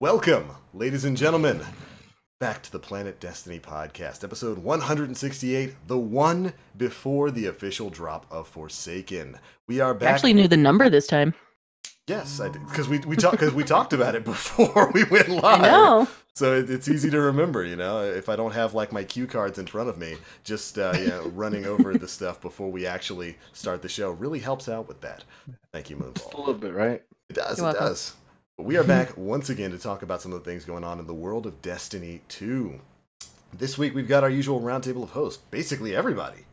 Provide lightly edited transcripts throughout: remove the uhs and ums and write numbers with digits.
Welcome, ladies and gentlemen, back to the Planet Destiny podcast, episode 168, the one before the official drop of Forsaken. We are back. I actually knew the number this time. Yes, I did, because we talked about it before we went live. I know. So it's easy to remember, you know, if I don't have like my cue cards in front of me, just running over the stuff before we actually start the show really helps out with that. Thank you, Moonfall. A little bit, right? It does. You're welcome. Does. But we are back once again to talk about some of the things going on in the world of Destiny 2. This week we've got our usual roundtable of hosts. Basically everybody.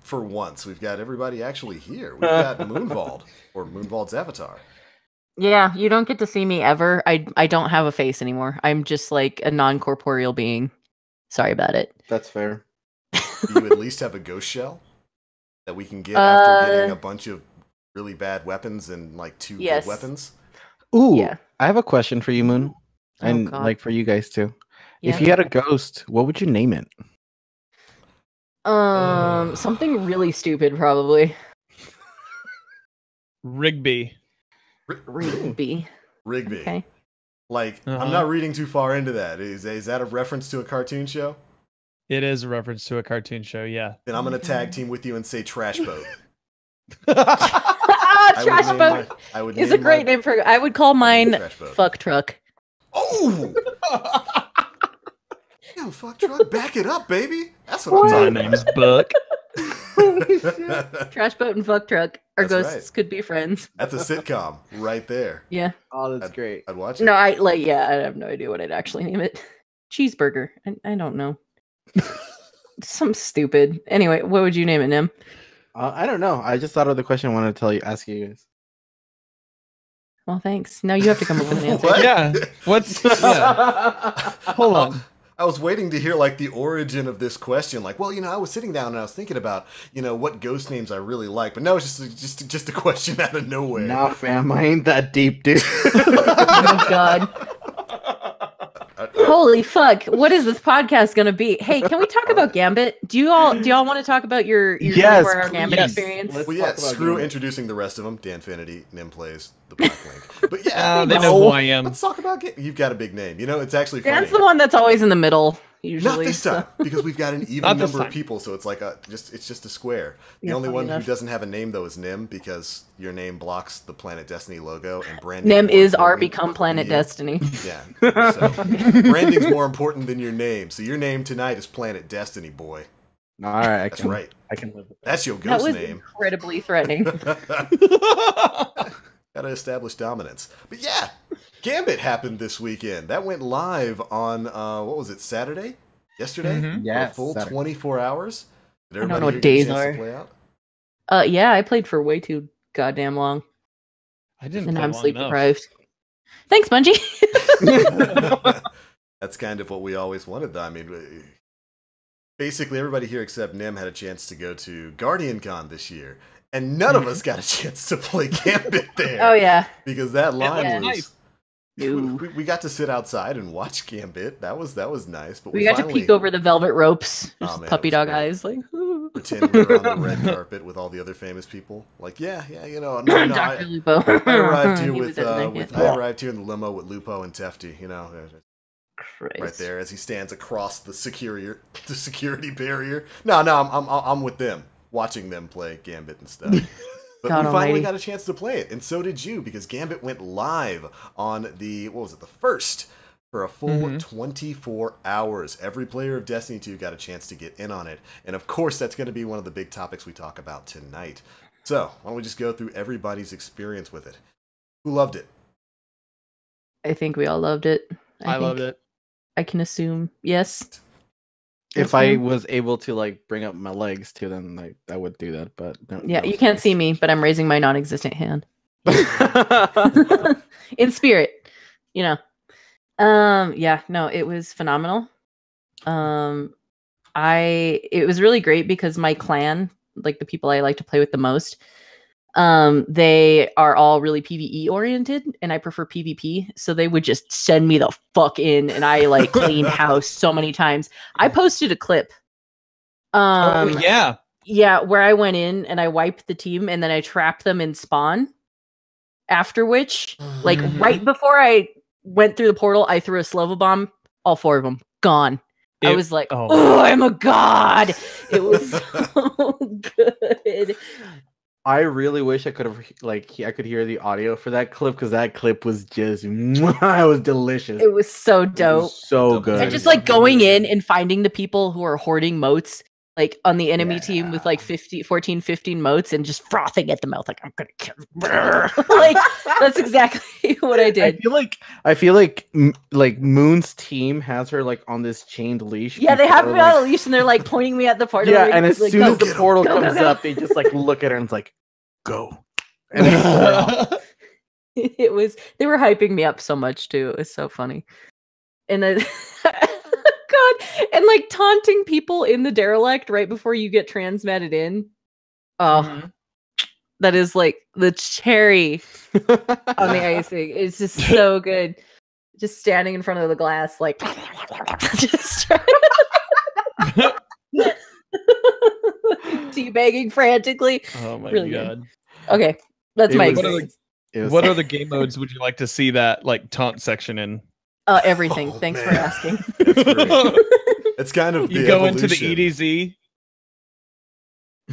For once, we've got everybody actually here. We've got Moonvault, or Moonvault's avatar. Yeah, you don't get to see me ever. I don't have a face anymore. I'm just like a non-corporeal being. Sorry about it. That's fair. Do you at least have a ghost shell that we can get after getting a bunch of really bad weapons and like two Yes. good weapons? Ooh, Yeah. I have a question for you, Moon. Oh, And God. like for you guys too. Yeah. If you had a ghost, what would you name it? Something really stupid, probably. Rigby. Rigby. Rigby. Okay. Like, I'm Uh-huh. not reading too far into that. Is that a reference to a cartoon show? It is a reference to a cartoon show, yeah. Then I'm going to tag team with you and say Trash Boat. Trash boat is a great name for. I would call mine Trash Boat. Fuck Truck. Oh! Damn, fuck truck. Back it up, baby. That's what I'm My talking name's Buck. about. Trash Boat and Fuck Truck. Our That's ghosts right. could be friends. That's a sitcom right there. Yeah. Oh, that's great. I'd watch it. No, I have no idea what I'd actually name it. Cheeseburger. I don't know. Some stupid. Anyway, what would you name it, Nim? I don't know. I just thought of the question I wanted to ask you guys. Well, thanks. Now you have to come up with an answer. What? Yeah. What's Hold on. I was waiting to hear like the origin of this question. Like, well, I was sitting down and I was thinking about, what ghost names I really like. But no, it's just a question out of nowhere. Nah, fam, I ain't that deep, dude. Oh God. Holy fuck. What is this podcast gonna be? Hey, can we talk about Gambit? Do you all want to talk about your Yes, 24-hour Gambit yes. experience? Let's Well, yeah, talk about screw Gambit. introducing the rest of them. Dan Finity, Nim plays the Black Link. But yeah, They know who I am. let's talk about You've got a big name. It's actually funny. Dan's the one that's always in the middle, usually. Not this time, because we've got an even Not this number of time. people, so it's like it's just a square. The Yeah, only funny one enough. who doesn't have a name though is Nim, because your name blocks the Planet Destiny logo, and branding. Nim more is our important become than Planet you. Destiny. Yeah, so branding's more important than your name. So your name tonight is Planet Destiny, boy. All right, That's right. I can live with That's your That ghost was name. incredibly threatening. Gotta establish dominance. But yeah, Gambit happened this weekend. That went live on what was it, Saturday? Yesterday? Mhm. For Yes, a full Saturday. 24 hours. Did I don't everybody know what here get a days chance to are. play out? Yeah, I played for way too goddamn long. I didn't And play I'm long sleep enough. deprived. Thanks, Bungie. That's kind of what we always wanted, though. I mean, basically everybody here except Nim had a chance to go to Guardian Con this year, and none of us got a chance to play Gambit there. Oh yeah. Because that line Yeah. was... No. We got to sit outside and watch Gambit. That was nice. But We got to finally peek over the velvet ropes. Oh, Just man, puppy it was dog great. eyes, like. pretend we were on the red carpet with all the other famous people. Like, no, Dr. Lupo. I arrived here He with was everything, yeah. I arrived here in the limo with Lupo and Tefty, Christ. right there as he stands across the security barrier. No, I'm with them, watching them play Gambit and stuff. But God we finally almighty. got a chance to play it, and so did you, because Gambit went live on the first, for a full Mhm. 24 hours. Every player of Destiny 2 got a chance to get in on it, and of course that's going to be one of the big topics we talk about tonight. So why don't we just go through everybody's experience with it? Who loved it? I think we all loved it. I loved it. I can assume. Yes. If I was able to bring up my legs too, then I would do that. But no, Yeah, no. you can't see me, but I'm raising my non-existent hand. In spirit, yeah, no, it was phenomenal. It was really great because my clan, like the people I like to play with the most, they are all really PvE oriented, and I prefer PvP. So they would just send me the fuck in, and I cleaned house so many times. I posted a clip. Oh yeah. Yeah, where I went in and I wiped the team, and then I trapped them in spawn. After which, Mhm. right before I went through the portal. I threw a Slova bomb. All 4 of them gone. I was like, oh. oh, I'm a god. It was so good. I really wish I could have I could hear the audio for that clip because that clip was just it was delicious. It was so It dope. was so good. And just like going in and finding the people who are hoarding motes like on the enemy team with like 14, 15 motes and just frothing at the mouth like I'm gonna kill like that's exactly what I did. I feel like Moon's team has her like on this chained leash. Yeah, they People have are, me on a leash and they're like pointing me at the portal. Yeah, and as like, soon as the portal go, comes go. up, they just like look at her and it's like, go. And they start off. It was they were hyping me up so much too. It was so funny. And then God, and like taunting people in the derelict right before you get transmatted in. Oh, that is like the cherry on the icing. It's just so good. Just standing in front of the glass, like just teabagging frantically. Oh my Really god. Good. Okay, that's my What experience. What other game modes would you like to see that like taunt section in? Everything. Oh, Thanks man. for asking. It's great. It's kind of You the go into the evolution.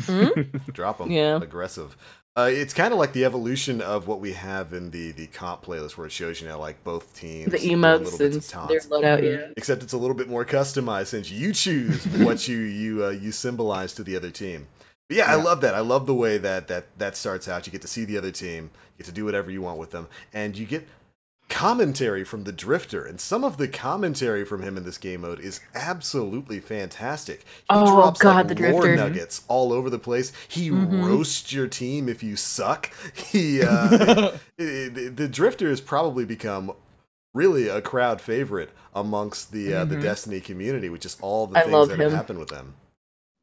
EDZ. Drop them. Yeah. Aggressive. It's kind of like the evolution of what we have in the comp playlist where it shows you now like both teams. The doing emotes little bits and of their taunts. loadout, yeah. Except it's a little bit more customized since you choose what you symbolize to the other team. But yeah, I love that. I love the way that starts out. You get to see the other team, you get to do whatever you want with them, and you get commentary from the Drifter. And some of the commentary from him in this game mode is absolutely fantastic. He drops God, like the lore Drifter. nuggets all over the place. He roasts your team if you suck. He the Drifter has probably become really a crowd favorite amongst the Destiny community, which is all the I things love that have him. happened with them.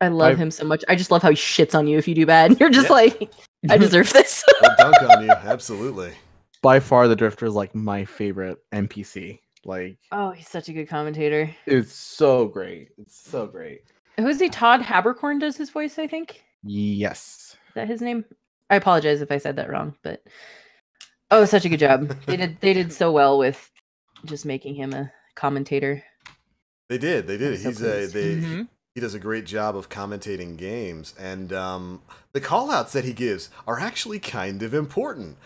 I love him so much. I just love how he shits on you if you do bad. You're just like, I deserve this. He'll dunk on you, absolutely. By far, the Drifter is like my favorite NPC. Like, Oh, he's such a good commentator. it's so great. It's so great. Who is he? Todd Habercorn does his voice, I think. Yes. Is that his name? I apologize if I said that wrong, but such a good job. They did so well with just making him a commentator. They did. I'm so pleased. He does a great job of commentating games, and the call-outs that he gives are actually kind of important.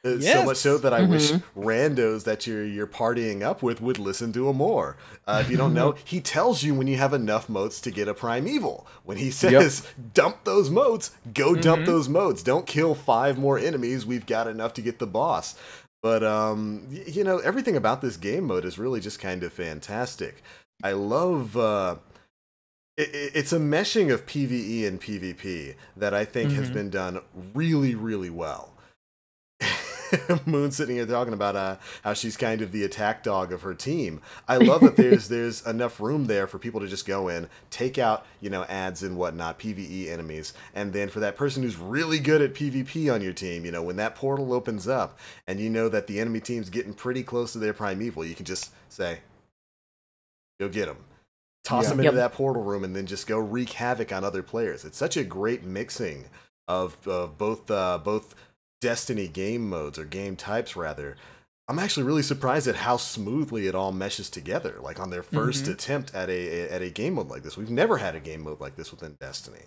So much so that I wish randos that you're partying up with would listen to him more. If you don't know, he tells you when you have enough motes to get a primeval. When he says, dump those motes, go dump those motes. Don't kill 5 more enemies. We've got enough to get the boss. But, you know, everything about this game mode is really just kind of fantastic. I love... It's a meshing of PvE and PvP that I think has been done really, really well. Moon sitting here talking about how she's kind of the attack dog of her team. I love that there's enough room there for people to just go in, take out, you know, ads and whatnot, PvE enemies, and then for that person who's really good at PvP on your team, you know, when that portal opens up and you know that the enemy team's getting pretty close to their primeval, you can just say, go get them. Toss them into that portal room and then just go wreak havoc on other players. It's such a great mixing of both Destiny game modes, or game types rather. I'm actually really surprised at how smoothly it all meshes together. Like on their first attempt at a game mode like this. We've never had a game mode like this within Destiny.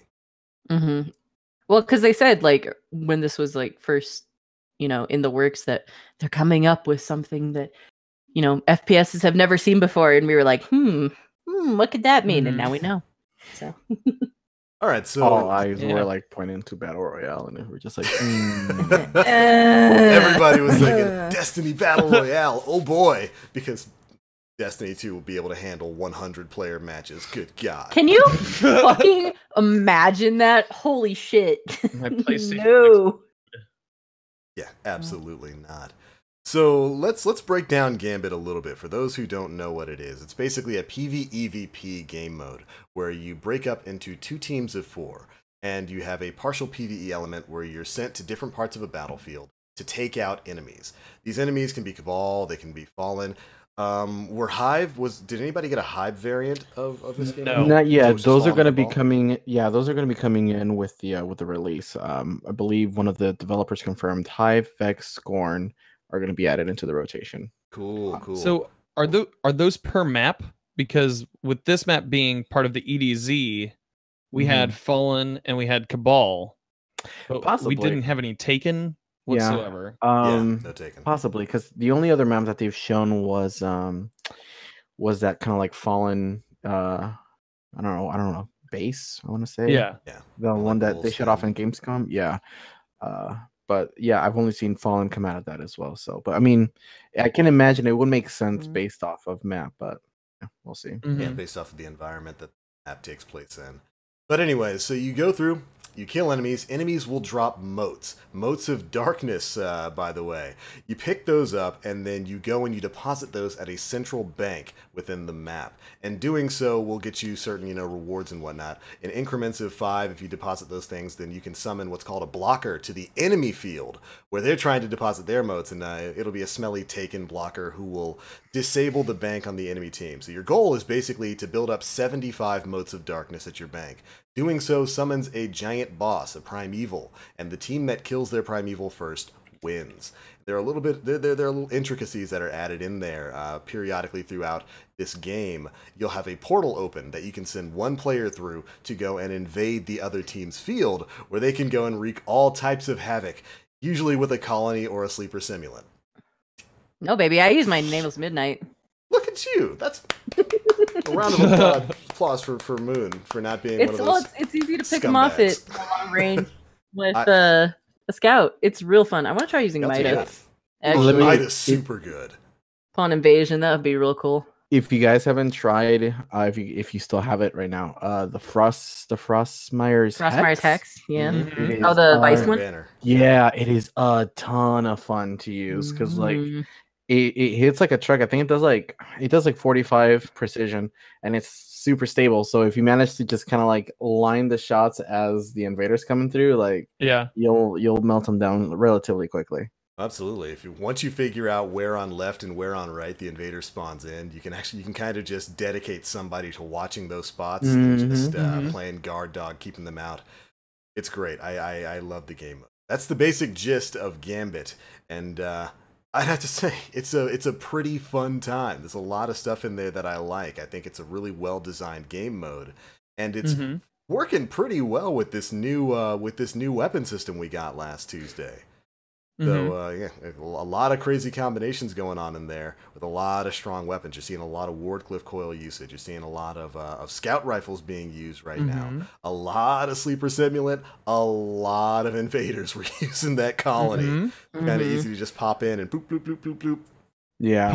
Well, because they said like when this was like first, you know, in the works that they're coming up with something that, you know, FPSs have never seen before, and we were like, what could that mean? And now we know. So. All right, so all eyes were like pointing to Battle Royale, and we were just like, everybody was thinking Destiny Battle Royale. Oh boy, because Destiny 2 will be able to handle 100-player matches. Good God! Can you fucking imagine that? Holy shit! My PlayStation. No. Yeah, absolutely not. So let's break down Gambit a little bit. For those who don't know what it is, it's basically a PvEVP game mode where you break up into 2 teams of 4, and you have a partial PvE element where you're sent to different parts of a battlefield to take out enemies. These enemies can be Cabal, they can be Fallen. Did anybody get a Hive variant of this game? No. not yet. So Those are Fallen going to and be Cabal? coming. Yeah, those are going to be coming in with the release. I believe one of the developers confirmed Hive, Vex, Scorn are going to be added into the rotation. Cool, cool. So are those per map? Because with this map being part of the EDZ, we had Fallen and we had Cabal, but Possibly. we didn't have any Taken whatsoever. yeah, no taken. Possibly, because the only other map that they've shown was that kind of like Fallen. I don't know, base. I want to say. Yeah. The one that they showed off in in Gamescom. Yeah. But yeah, I've only seen Fallen come out of that as well. So, but I mean, I can imagine it would make sense based off of map, but yeah, we'll see. Yeah, based off of the environment that the map takes place in. But anyways, so you go through, you kill enemies. Enemies will drop motes. Motes of darkness, by the way. You pick those up, and then you go and you deposit those at a central bank within the map. And doing so will get you certain, rewards and whatnot. In increments of 5, if you deposit those things, then you can summon what's called a blocker to the enemy field, where they're trying to deposit their motes, and it'll be a smelly Taken blocker who will disable the bank on the enemy team. So your goal is basically to build up 75 motes of darkness at your bank. Doing so summons a giant boss, a primeval, and the team that kills their primeval first wins. There are a little bit, there are little intricacies that are added in there periodically throughout this game. You'll have a portal open that you can send one player through to go and invade the other team's field, where they can go and wreak all types of havoc, usually with a colony or a sleeper simulant. No, baby, I use my Nameless Midnight. Look at you! That's a round of applause for Moon for not being one of those. It's easy to pick them off at scumbags. long range with a scout. It's real fun. I want to try using That's Midas. good. Actually, Midas super good. upon invasion, that would be real cool. If you guys haven't tried, if you still have it right now, the Frostmire's Hex, yeah. Mhm. It Oh, is, the Vice one? Banner. Yeah, it is a ton of fun to use because like Mhm. it hits like a truck. I think it does like 45 precision, and it's super stable. So if you manage to just kind of like line the shots as the invaders coming through, like Yeah. you'll melt them down relatively quickly. Absolutely. Once you figure out where on left and where on right the invader spawns in, you can kind of just dedicate somebody to watching those spots and just playing guard dog, keeping them out. It's great. I love the game. That's the basic gist of Gambit, and I'd have to say it's a pretty fun time. There's a lot of stuff in there that I like. I think it's a really well designed game mode, and it's working pretty well with this new weapon system we got last Tuesday. So yeah, a lot of crazy combinations going on in there with a lot of strong weapons. You're seeing a lot of Wardcliff coil usage. You're seeing a lot of scout rifles being used right now. A lot of sleeper simulant. A lot of invaders were using that colony. Kind of easy to just pop in and bloop bloop bloop bloop bloop. Yeah,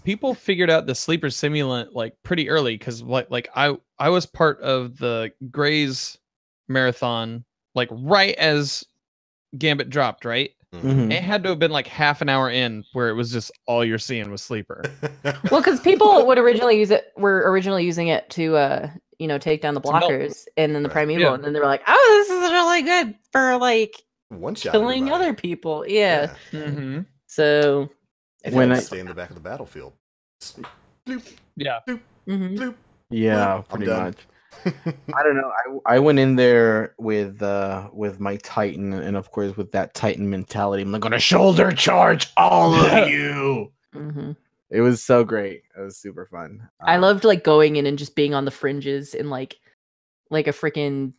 People figured out the sleeper simulant like pretty early because like I was part of the Grays marathon like right as Gambit dropped, right? It had to have been like half an hour in where it was just all you're seeing was sleeper. Well, because people were originally using it to take down the blockers and then the primeval, and then they were like, oh, this is really good for like killing other people. Yeah. So when I stay in the back of the battlefield. Bloop, yeah. Bloop, bloop. Yeah, pretty much. I don't know. I went in there with my Titan, and of course with that Titan mentality, I'm like gonna shoulder charge all of you. It was so great. It was super fun. I loved like going in and just being on the fringes and like a freaking,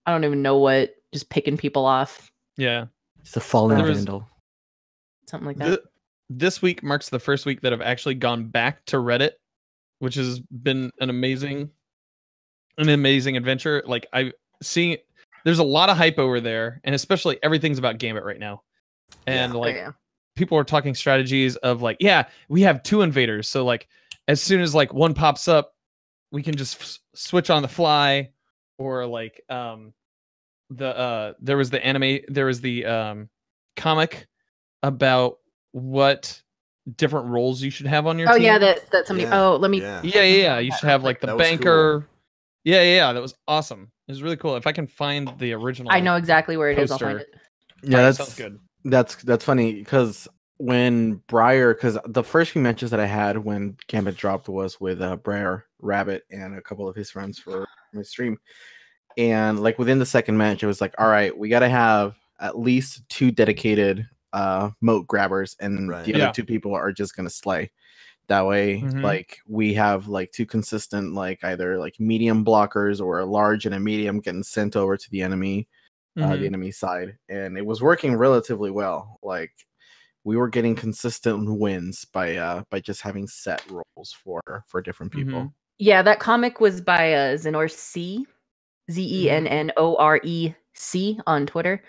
I don't even know what, just picking people off. Yeah, it's a fallen vandal, something like that. This week marks the first week that I've actually gone back to Reddit, which has been an amazing adventure. Like I've seen, there's a lot of hype over there, and especially everything's about Gambit right now. And people are talking strategies of like, yeah, we have 2 invaders, so like as soon as like one pops up, we can just switch on the fly, or like there was the comic about what different roles you should have on your team. Yeah, that somebody. Yeah. Oh, let me. Yeah. You should have like the banker. Cool. Yeah, that was awesome. It was really cool. If I can find the original, I know exactly where it is. I'll find it. Yeah, that sounds good. That's funny because when Briar, because the first few matches that I had when Gambit dropped was with Briar Rabbit and a couple of his friends for my stream, and like within the second match, it was like, all right, we got to have at least 2 dedicated moat grabbers, and Right. the other two people are just gonna slay. That way, like we have like two consistent, like either like medium blockers or a large and a medium getting sent over to the enemy side, and it was working relatively well. Like we were getting consistent wins by just having set roles for different people. Yeah, that comic was by Zenor C, ZENNOREC on Twitter.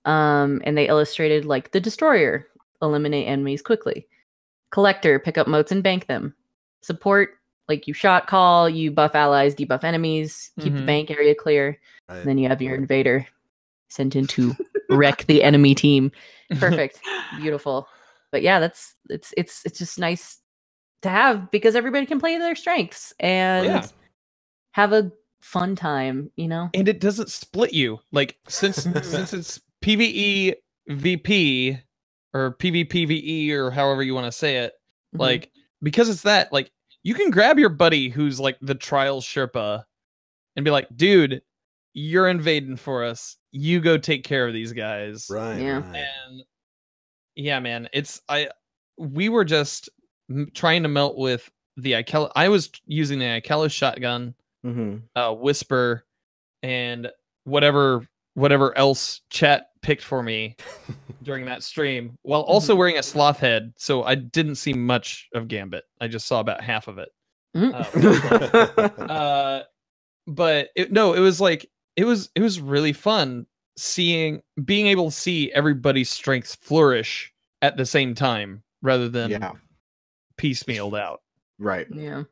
And they illustrated like the Destroyer, eliminate enemies quickly. Collector, pick up moats and bank them. Support, like you shot call, you buff allies, debuff enemies, keep the bank area clear. Right. And then you have your invader sent in to wreck the enemy team. Perfect. Beautiful. But yeah, it's just nice to have, because everybody can play their strengths and have a fun time, you know? And it doesn't split you. Like since it's PvE VP or PvPvE or however you want to say it, like because it's that, like you can grab your buddy who's like the trial Sherpa and be like, dude, you're invading for us. You go take care of these guys. Right. Yeah. Right. And yeah, man, we were just trying to melt with the Ikela. I was using the Ikela shotgun, Whisper, and whatever else chat picked for me during that stream, while also wearing a sloth head. So I didn't see much of Gambit. I just saw about half of it. But it was really fun being able to see everybody's strengths flourish at the same time rather than piecemealed out. Right. Yeah.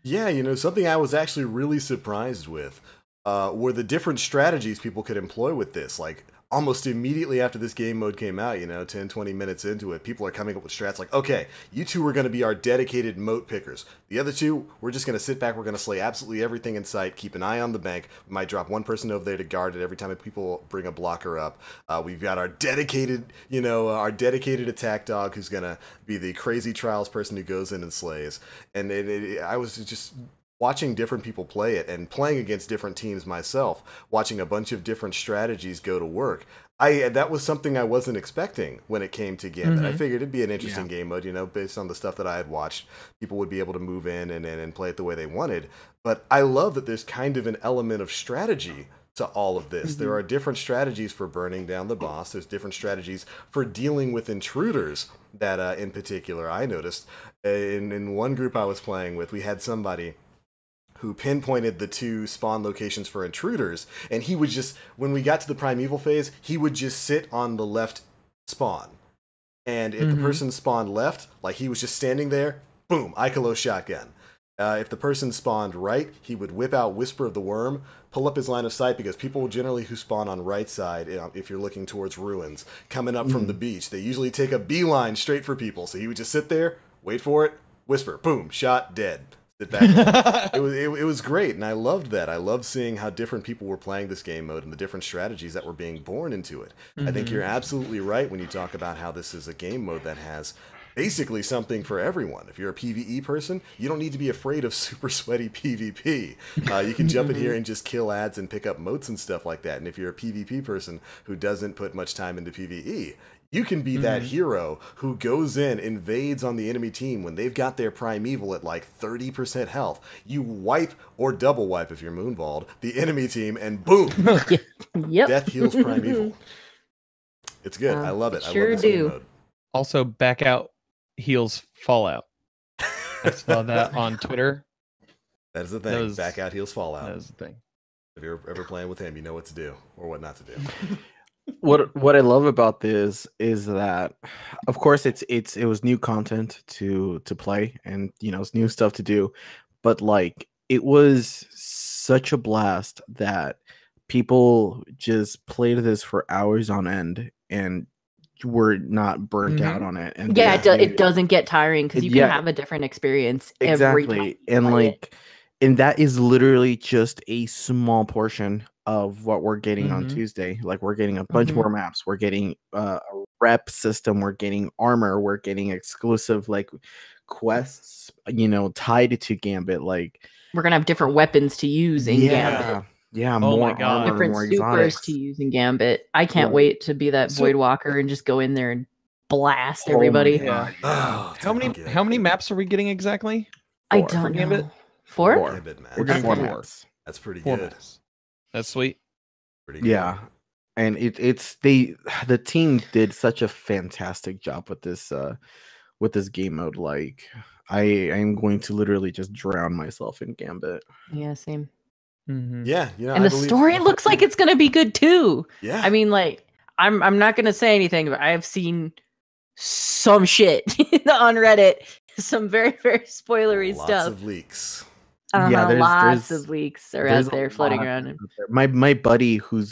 Yeah, you know, something I was actually really surprised with were the different strategies people could employ with this. Like, almost immediately after this game mode came out, you know, 10, 20 minutes into it, people are coming up with strats like, okay, you two are going to be our dedicated moat pickers. The other two, we're just going to sit back, we're going to slay absolutely everything in sight, keep an eye on the bank. We might drop one person over there to guard it every time people bring a blocker up. We've got our dedicated, our dedicated attack dog who's going to be the crazy trials person who goes in and slays. And I was just watching different people play it and playing against different teams myself, watching a bunch of different strategies go to work. That was something I wasn't expecting when it came to Gambit. I figured it'd be an interesting game mode, based on the stuff that I had watched. People would be able to move in and play it the way they wanted. But I love that there's kind of an element of strategy to all of this. There are different strategies for burning down the boss. There's different strategies for dealing with intruders that, in particular, I noticed. In one group I was playing with, we had somebody who pinpointed the two spawn locations for intruders, and he would just, when we got to the primeval phase, he would just sit on the left spawn. And if the person spawned left, like he was just standing there, boom, Ikelo shotgun. If the person spawned right, he would whip out Whisper of the Worm, pull up his line of sight, because people generally who spawn on right side, if you're looking towards ruins, coming up from the beach, they usually take a beeline straight for people. So he would just sit there, wait for it, Whisper, boom, shot, dead. Sit back. It was great, and I loved that. I loved seeing how different people were playing this game mode and the different strategies that were being born into it. I think you're absolutely right when you talk about how this is a game mode that has basically something for everyone. If you're a PvE person, you don't need to be afraid of super sweaty PvP. You can jump in here and just kill ads and pick up moats and stuff like that. And if you're a PvP person who doesn't put much time into PvE, you can be that hero who goes in, invades on the enemy team when they've got their primeval at like 30% health. You wipe, or double wipe if you're Moonvaulted, the enemy team, and boom! Death heals primeval. It's good. I love it. Sure I love this do. mode. Also, back out heals Fallout. I saw that on Twitter. That is the thing. Back out heals Fallout. That is the thing. If you're ever playing with him, you know what to do or what not to do. What I love about this is that, of course, it was new content to play, and it's new stuff to do, but like it was such a blast that people just played this for hours on end and were not burnt out on it. And it doesn't get tiring because you can have a different experience every time. And that is literally just a small portion of what we're getting on Tuesday. Like, we're getting a bunch more maps. We're getting a rep system. We're getting armor. We're getting exclusive like quests, tied to Gambit. Like, we're gonna have different weapons to use in Gambit. Yeah, Oh more my God. armor, Different more supers exotics. to use in Gambit. I can't Right. wait to be that So- Void Walker and just go in there and blast Oh my everybody. God, Oh, it's How gonna many be good. how many maps are we getting exactly? I Four. don't Gambit? know. Four? Four. Gambit, man. We're getting four four. maps. That's pretty 4 good. maps. That's sweet. Pretty good. Yeah, and the team did such a fantastic job with this game mode. Like, I am going to literally just drown myself in Gambit. Yeah, same. Mhm. Yeah, you know, And I the believe- story looks like it's gonna be good too. Yeah, I mean, like, I'm not gonna say anything, but I have seen some shit on Reddit. Some very, very spoilery lots stuff. of leaks. Yeah, Lots there's- of leaks are There's out a there floating lot around. out there. My buddy who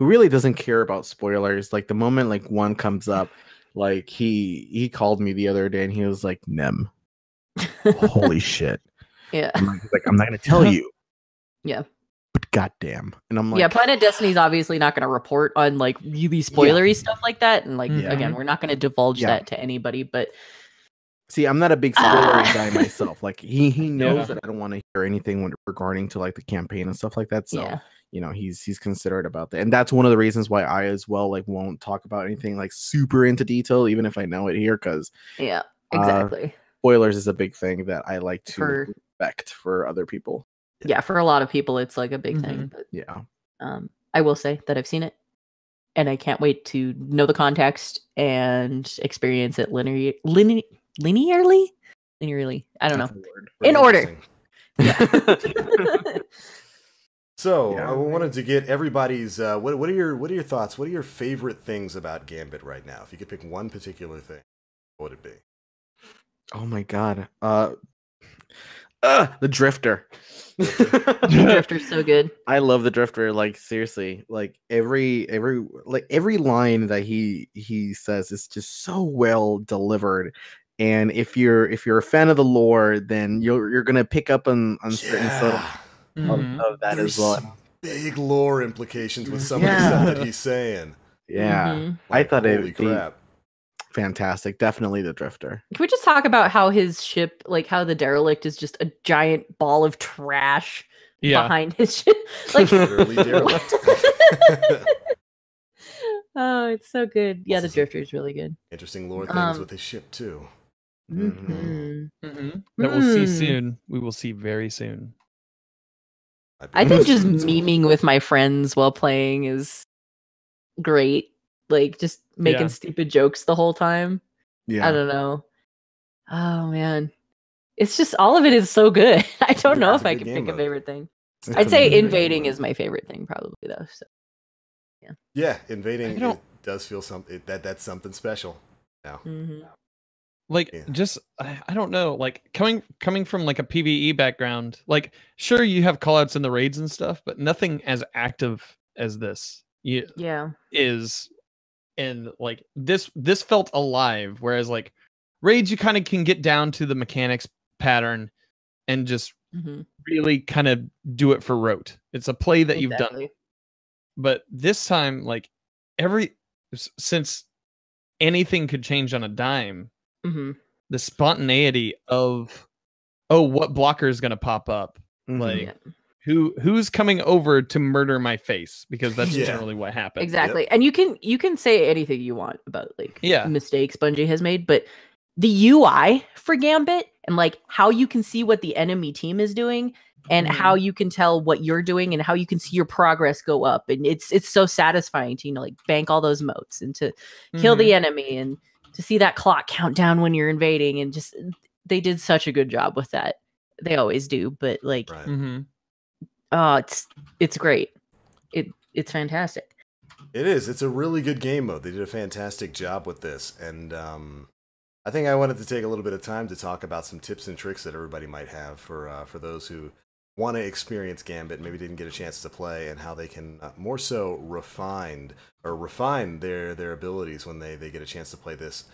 really doesn't care about spoilers, like the moment like one comes up, like he called me the other day and he was like, Nem, holy shit. Yeah. He's like, I'm not gonna tell you. Yeah. But goddamn. And I'm like, Yeah, Planet Destiny's obviously not going to report on like really spoilery stuff like that. And like, Yeah. again, we're not going to divulge Yeah. that to anybody, but see, I'm not a big spoilery guy myself. Like he knows Yeah. that I don't want to hear anything regarding to like the campaign and stuff like that. So yeah. you know, he's considerate about that. And that's one of the reasons why I as well like won't talk about anything like super into detail, even if I know it here, because Yeah, exactly. spoilers is a big thing that I like to For- respect for other people. Yeah, for a lot of people, it's like a big thing. But Yeah. I will say that I've seen it, and I can't wait to know the context and experience it linearly. I don't know. That's a word. In order. Interesting. So Yeah. I wanted to get everybody's what are your thoughts? What are your favorite things about Gambit right now? If you could pick one particular thing, what would it be? Oh my god. The Drifter. Drifter's so good. I love the Drifter. Like seriously, like every line that he says is just so well delivered. And if you're a fan of the lore, then you're gonna pick up on certain subtle Mhm. of that There's as well. some big lore implications with some of Yeah. the stuff that he's saying. Yeah, Mhm. I Like, thought holy it'd be crap. fantastic. Definitely the Drifter. Can we just talk about how his ship, like how the derelict is just a giant ball of trash Yeah. behind his ship? Like, Literally derelict. oh, it's so good. Yeah, Also the some- Drifter is really good. Interesting lore things Um, with his ship too. Mhm. Mhm. That we'll see Mm. soon. We will see very soon. I think just Interesting. memeing with my friends while playing is great. Like just making Yeah. stupid jokes the whole time. Yeah. I don't know. Oh man. It's just all of it is so good. I don't know it's if a I good can game pick a mode. favorite thing. It's I'd say amazing. invading is my favorite thing probably though. So Yeah, invading I don't- it does feel something that's something special. Now. mhm. Like Yeah. just I don't know, like coming from like a PvE background, like sure you have callouts in the raids and stuff, but nothing as active as this Yeah. is. And like this felt alive, whereas like raids you kind of can get down to the mechanics pattern and just Mhm. really kind of do it for rote. It's a play that you've done. Exactly. But this time, like since anything could change on a dime, Mhm. the spontaneity of what blocker is going to pop up, Mhm. like Yeah. who's coming over to murder my face, because that's Yeah. generally what happens. Exactly. And you can say anything you want about like Yeah. mistakes Bungie has made, but the UI for Gambit and like how you can see what the enemy team is doing and Mhm. how you can tell what you're doing and how you can see your progress go up, and it's so satisfying to like bank all those motes and to kill Mhm. the enemy and to see that clock count down when you're invading, and just they did such a good job with that. They always do, but like Right. Mhm. it's great. It's fantastic. It is. It's a really good game mode. They did a fantastic job with this, and I think I wanted to take a little bit of time to talk about some tips and tricks that everybody might have for those who want to experience Gambit, maybe didn't get a chance to play, and how they can more so refine their abilities when they get a chance to play this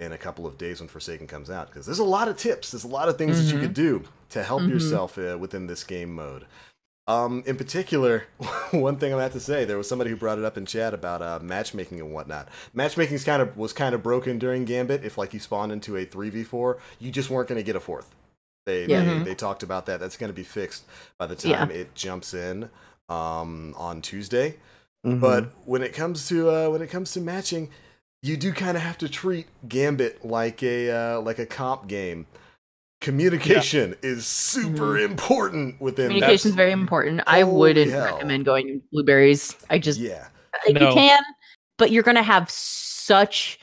in a couple of days when Forsaken comes out. Because there's a lot of tips, there's a lot of things that you could do to help Mhm. yourself within this game mode. In particular, one thing I'm going to have to say, there was somebody who brought it up in chat about matchmaking and whatnot. Matchmaking was kind of broken during Gambit. If like you spawned into a 3v4, you just weren't going to get a fourth. Yeah. They talked about that. That's going to be fixed by the time it jumps in. on Tuesday. But when it comes to matching, you do kind of have to treat Gambit like a comp game. Communication is super important within. Communication is very important. I wouldn't recommend going to Blueberries. You can, but you're gonna have such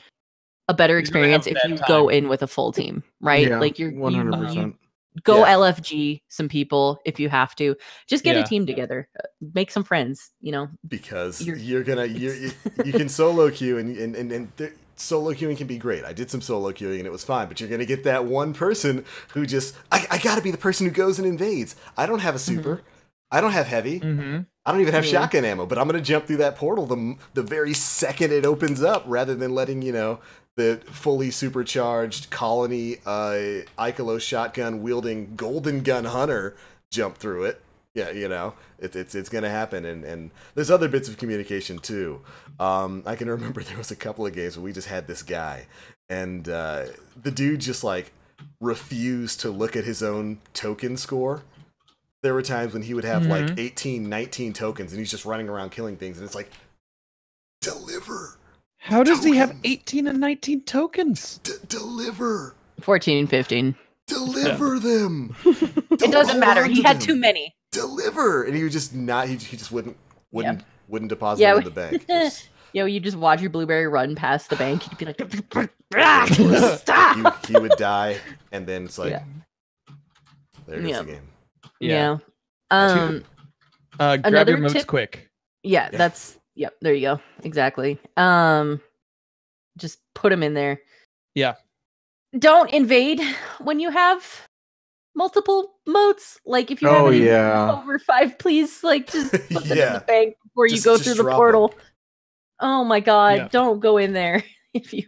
a better experience if you go in with a full team, right? Yeah, like you're 100%. Go LFG some people if you have to. Just get a team together, make some friends. Because you can solo queue and solo queuing can be great. I did some solo queuing and it was fine, but you're gonna get that one person who just I gotta be the person who goes and invades. I don't have a super. I don't have heavy. I don't even have shotgun ammo, but I'm gonna jump through that portal the very second it opens up, rather than letting the fully supercharged colony Ikelos shotgun wielding golden gun hunter jump through it. Yeah, it's gonna happen, and there's other bits of communication too. I can remember there was a couple of games where we just had this guy, and the dude just like refused to look at his own token score. There were times when he would have like 18, 19 tokens, and he's just running around killing things, and it's like, deliver. How does he have 18 and 19 tokens? Deliver. 14 and 15. Deliver them. It doesn't matter. He had too many. Deliver, and he would just not. He just wouldn't deposit them in the bank. You just watch your Blueberry run past the bank. You'd be like, stop. He would die, and then it's like, there goes the game. Yeah. Grab your motes quick. Yeah, that's. Yep, there you go. Exactly. Just put them in there. Yeah. Don't invade when you have multiple motes. Like if you have over 5, please just put them in the bank before you go through the portal. Oh my god, don't go in there if you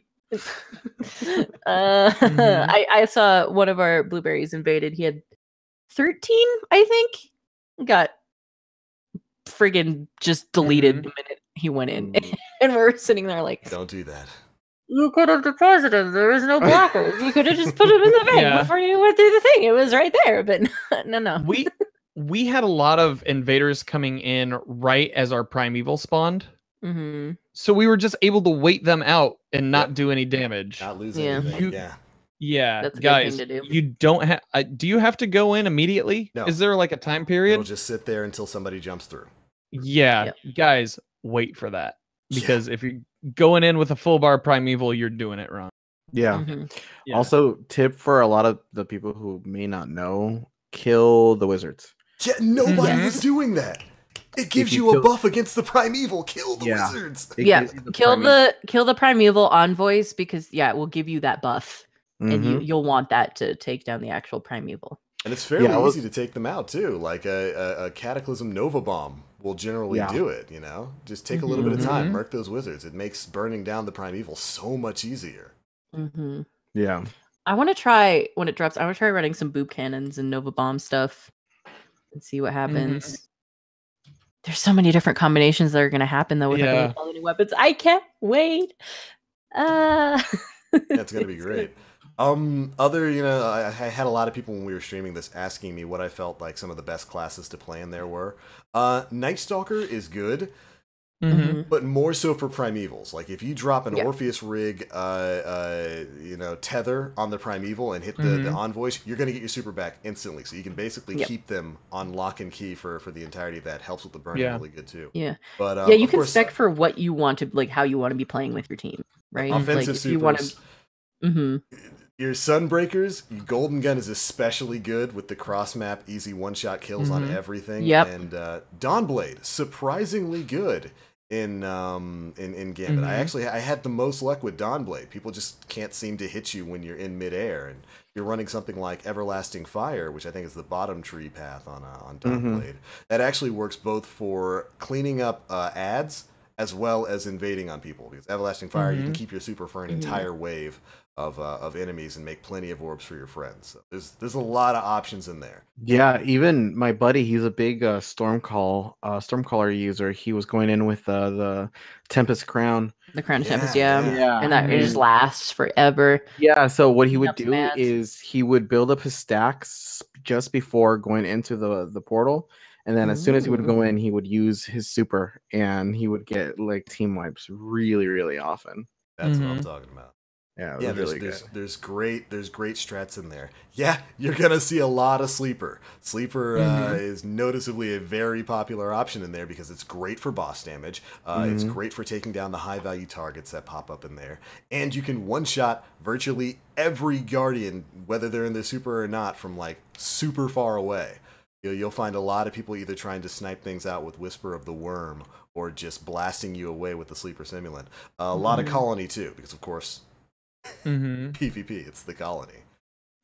I saw one of our Blueberries invaded. He had 13, I think. Got friggin' just deleted the minute he went in. And we're sitting there like, don't do that. You could have deposited. There was no blockers. You could have just put him in the bank before you went through the thing. It was right there, but no. We had a lot of invaders coming in right as our primeval spawned. So we were just able to wait them out and not do any damage. Not lose anything. Yeah, that's a guys, good thing to do. You don't have. Do you have to go in immediately? No. Is there like a time period? It'll just sit there until somebody jumps through. Yeah, guys, wait for that, because if you're going in with a full bar primeval, you're doing it wrong. Yeah. Also, tip for a lot of the people who may not know: kill the wizards. Yeah, nobody was doing that. It gives you a buff against the primeval. Kill the wizards. Kill the primeval envoys, because it will give you that buff. And you'll want that to take down the actual primeval. And it's fairly easy to take them out too. Like a Cataclysm Nova Bomb will generally do it. Just take a little bit of time, murk those wizards. It makes burning down the primeval so much easier. Yeah. I want to try when it drops. I want to try running some boop cannons and Nova Bomb stuff and see what happens. There's so many different combinations that are going to happen though with all the new weapons. I can't wait. That's going to be great. I had a lot of people when we were streaming this asking me what I felt like some of the best classes to play in there were. Night Stalker is good, but more so for primevals. Like if you drop an Orpheus rig, tether on the primeval and hit the envoys, you're going to get your super back instantly. So you can basically keep them on lock and key for the entirety of that. Helps with the burning really good too. Yeah, but you can spec for what you want to how you want to be playing with your team, right? Offensive supers. You want to. Your Sunbreakers, your Golden Gun is especially good with the cross map, easy one-shot kills on everything. And Dawnblade, surprisingly good in Gambit. I had the most luck with Dawnblade. People just can't seem to hit you when you're in midair, and you're running something like Everlasting Fire, which I think is the bottom tree path on Dawnblade. That actually works both for cleaning up ads as well as invading on people, because Everlasting Fire, you can keep your super for an entire wave of enemies and make plenty of orbs for your friends. So there's a lot of options in there. Yeah, even my buddy, he's a big Stormcaller user. He was going in with the Tempest Crown. The Crown of Tempest, and that it just lasts forever. Yeah, so what he would do is he would build up his stacks just before going into the portal, And then as soon as he would go in, he would use his super, and he would get like team wipes really, really often. That's what I'm talking about. Yeah, there's great strats in there. Yeah, you're gonna see a lot of sleeper. Sleeper is noticeably a very popular option in there because it's great for boss damage. It's great for taking down the high value targets that pop up in there, and you can one shot virtually every guardian, whether they're in their super or not, from like super far away. You'll find a lot of people either trying to snipe things out with Whisper of the Worm or just blasting you away with the Sleeper Simulant. A lot of Colony too, because of course. PvP, it's the colony.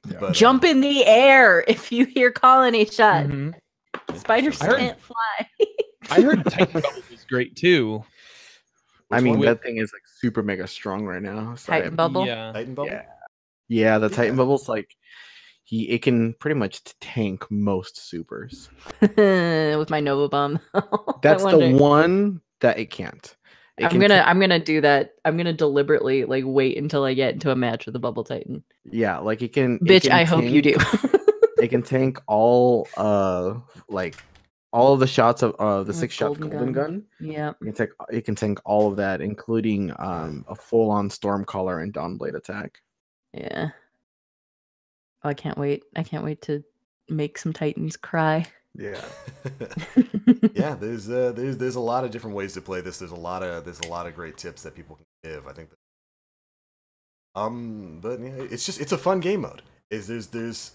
Yeah. But, jump in the air if you hear colony shot. Spiders can't fly. I heard Titan Bubbles is great too. I mean, that thing is like super mega strong right now. So Titan Bubble? Yeah. Titan Bubble? Yeah, the Titan Bubble's like it can pretty much tank most supers. With my Nova Bomb. That's the one that it can't. I'm gonna do that. I'm gonna deliberately like wait until I get into a match with the Bubble Titan. Yeah, like it can. Bitch, I hope you do. It can tank all like all of the shots of the 6-shot golden gun. Yeah. It can tank all of that, including a full-on Stormcaller and Dawnblade attack. Yeah. Oh, I can't wait. I can't wait to make some Titans cry. Yeah. Yeah, there's a lot of different ways to play this. There's a lot of great tips that people can give. I think that, but yeah, it's a fun game mode. There's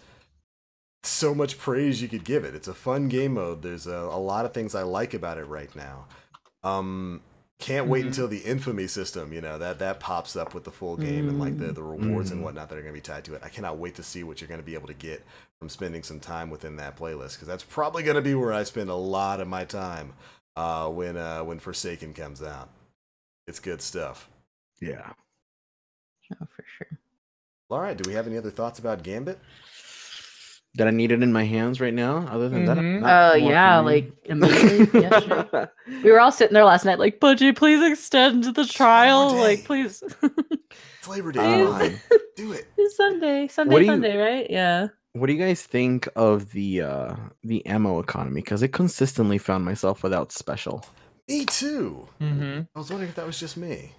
so much praise you could give it. It's a fun game mode. There's a lot of things I like about it right now. Can't wait until the infamy system, that pops up with the full game and like the rewards and whatnot that are going to be tied to it. I cannot wait to see what you're going to be able to get from spending some time within that playlist, because that's probably going to be where I spend a lot of my time when Forsaken comes out. It's good stuff. Yeah. Oh, for sure. All right. Do we have any other thoughts about Gambit? That I need it in my hands right now. Other than that, yeah, like immediately yesterday. We were all sitting there last night, like, Budgie, please extend the trial, like, please. It's Labor Day. Do it. It's Sunday, right? Yeah. What do you guys think of the ammo economy? Because it consistently found myself without special. Me too. I was wondering if that was just me.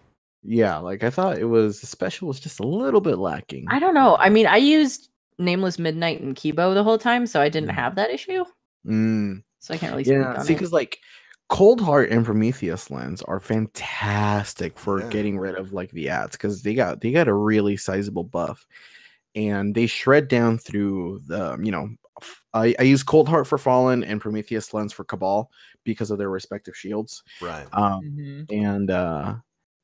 Yeah, like I thought the special was just a little bit lacking. I don't know. I mean, I used Nameless Midnight and Kibo the whole time, so I didn't have that issue. So I can't really speak on it. Because like Cold Heart and Prometheus Lens are fantastic for getting rid of like the ads, because they got a really sizable buff, and they shred down through the I use Cold Heart for Fallen and Prometheus Lens for Cabal because of their respective shields. Right.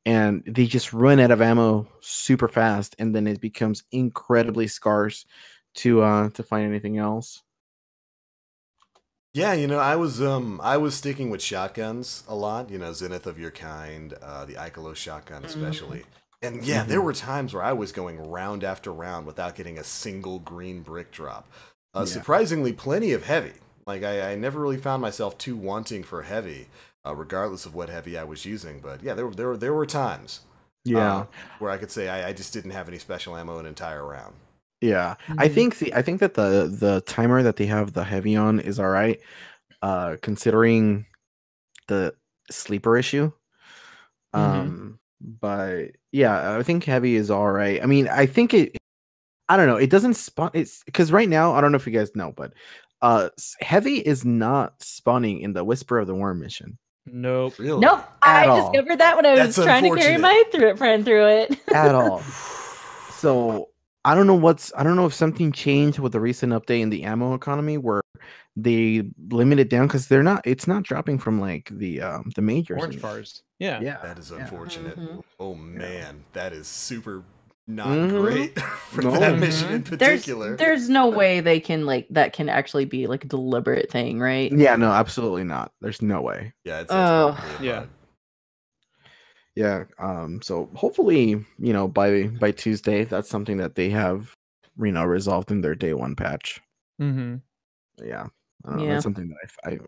And they just run out of ammo super fast, and then it becomes incredibly scarce to find anything else. Yeah, I was sticking with shotguns a lot. Zenith of Your Kind, the Ikelos shotgun especially. And yeah, there were times where I was going round after round without getting a single green brick drop. Surprisingly, plenty of heavy. Like I never really found myself too wanting for heavy. Regardless of what heavy I was using, but yeah, there were times, where I could say I just didn't have any special ammo an entire round. Yeah, I think that the timer that they have the heavy on is all right, considering the sleeper issue. But yeah, I think heavy is all right. I mean, I think I don't know. It doesn't spawn. It's because right now, I don't know if you guys know, but heavy is not spawning in the Whisper of the Worm mission. Nope. Really? Nope. I discovered that when I was trying to carry my friend through it. At all. So I don't know if something changed with the recent update in the ammo economy where they limit it down, because it's not dropping from like the majors. Orange bars. Yeah. That is unfortunate. Oh man, that is super not great for that mission in particular. There's no way they can that can actually be like a deliberate thing, right? Yeah, no, absolutely not. There's no way. Yeah, So hopefully, by Tuesday, that's something that they have, resolved in their day one patch. Yeah, I don't know, that's something that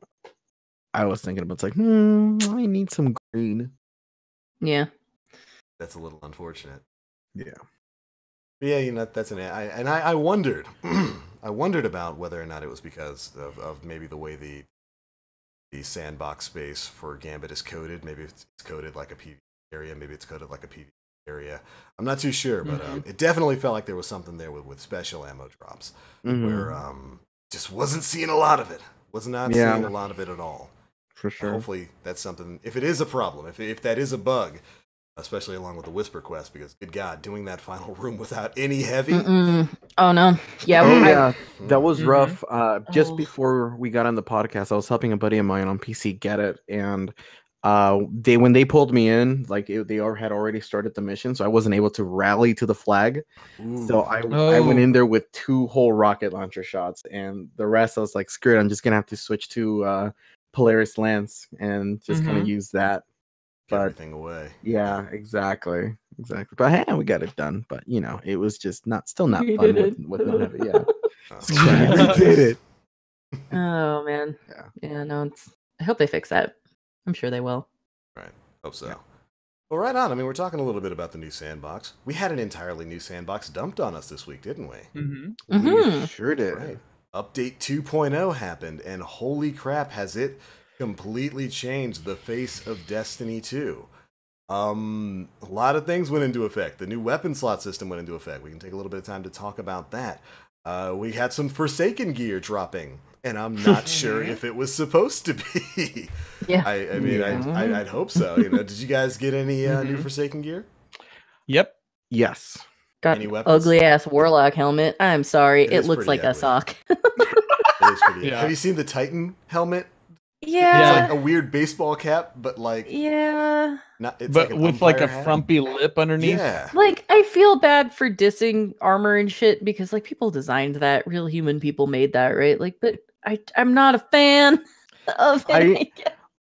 I was thinking about. It's like, I need some green. Yeah, that's a little unfortunate. Yeah. Yeah, that's I wondered, I wondered about whether or not it was because of maybe the way the the sandbox space for Gambit is coded. Maybe it's coded like a PvP area. Maybe it's coded like a PvP area. I'm not too sure, but it definitely felt like there was something there with special ammo drops where just wasn't seeing a lot of it. Was not seeing a lot of it at all. For sure. Hopefully that's something, if it is a problem, if that is a bug, especially along with the Whisper Quest, because good God, doing that final room without any heavy. Oh no. Yeah. That was rough. Just before we got on the podcast, I was helping a buddy of mine on PC get it, and when they pulled me in, like they had already started the mission, so I wasn't able to rally to the flag. So I went in there with 2 whole rocket launcher shots, and the rest I was like, screw it, I'm just gonna have to switch to Polaris Lance and just kind of use that. But everything away. Yeah, exactly. But hey, we got it done. But it was just still not fun with no heavy. Yeah, we did it. Oh man. Yeah. No, I hope they fix that. I'm sure they will. Right. Hope so. Yeah. Well, right on. I mean, we're talking a little bit about the new sandbox. We had an entirely new sandbox dumped on us this week, didn't we? We sure did. Right. Update 2.0 happened, and holy crap, has it completely changed the face of Destiny 2. A lot of things went into effect. The new weapon slot system went into effect. We can take a little bit of time to talk about that. We had some Forsaken gear dropping, and I'm not sure if it was supposed to be. Yeah. I mean, I'd hope so. Did you guys get any new Forsaken gear? Yep. Yes. Got an ugly ass Warlock helmet. I'm sorry, it looks like ugly. A sock. It is pretty. Have you seen the Titan helmet? Yeah. It's like a weird baseball cap, but like but like with like a frumpy lip underneath. Yeah. Like I feel bad for dissing armor and shit because like people designed that, real human people made that, right? Like, but I'm not a fan of it.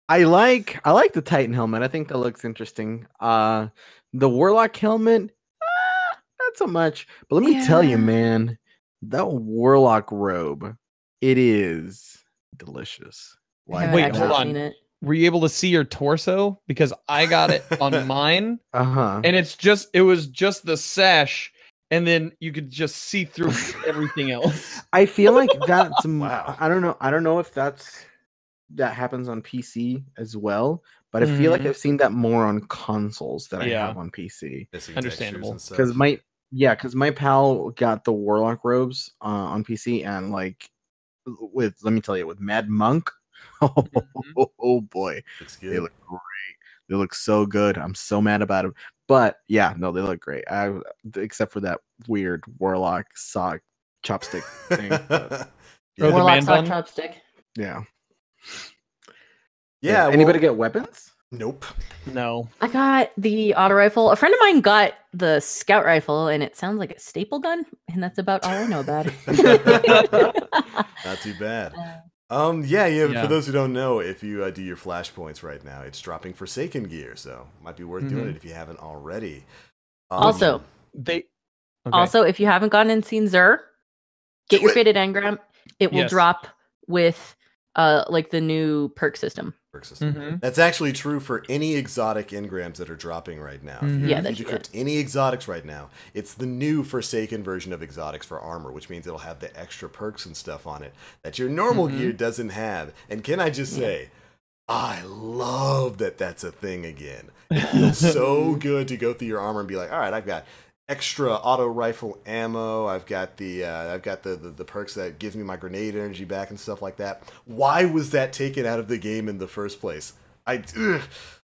I like the Titan helmet. I think that looks interesting. The Warlock helmet, not so much. But let me tell you, man, that Warlock robe, it is delicious. Wait, hold on. Were you able to see your torso? Because I got it on mine, and it was just the sash, and then you could just see through everything else. I feel like that's wow. I don't know if that happens on PC as well, but I feel like I've seen that more on consoles than I have on PC. Understandable. Because my pal got the Warlock robes on PC, and like let me tell you, with Mad Monk. Oh boy, they look great. They look so good. I'm so mad about it. But yeah, no, they look great. Except for that weird Warlock sock chopstick thing. Warlock sock chopstick. Yeah. Yeah. Anybody get weapons? Nope. No. I got the auto rifle. A friend of mine got the scout rifle, and it sounds like a staple gun, and that's about all I know about it. Not too bad. For those who don't know, if you do your flashpoints right now, it's dropping Forsaken gear, so might be worth doing it if you haven't already. Also, if you haven't gone and seen Xur, get your fitted engram. It will drop with like the new perk system. That's actually true for any exotic engrams that are dropping right now. If you decrypt any exotics right now, it's the new Forsaken version of exotics for armor, which means it'll have the extra perks and stuff on it that your normal gear doesn't have. And can I just say, I love that that's a thing again. It feels so good to go through your armor and be like, all right, I've got extra auto rifle ammo. I've got the perks that gives me my grenade energy back and stuff like that. Why was that taken out of the game in the first place?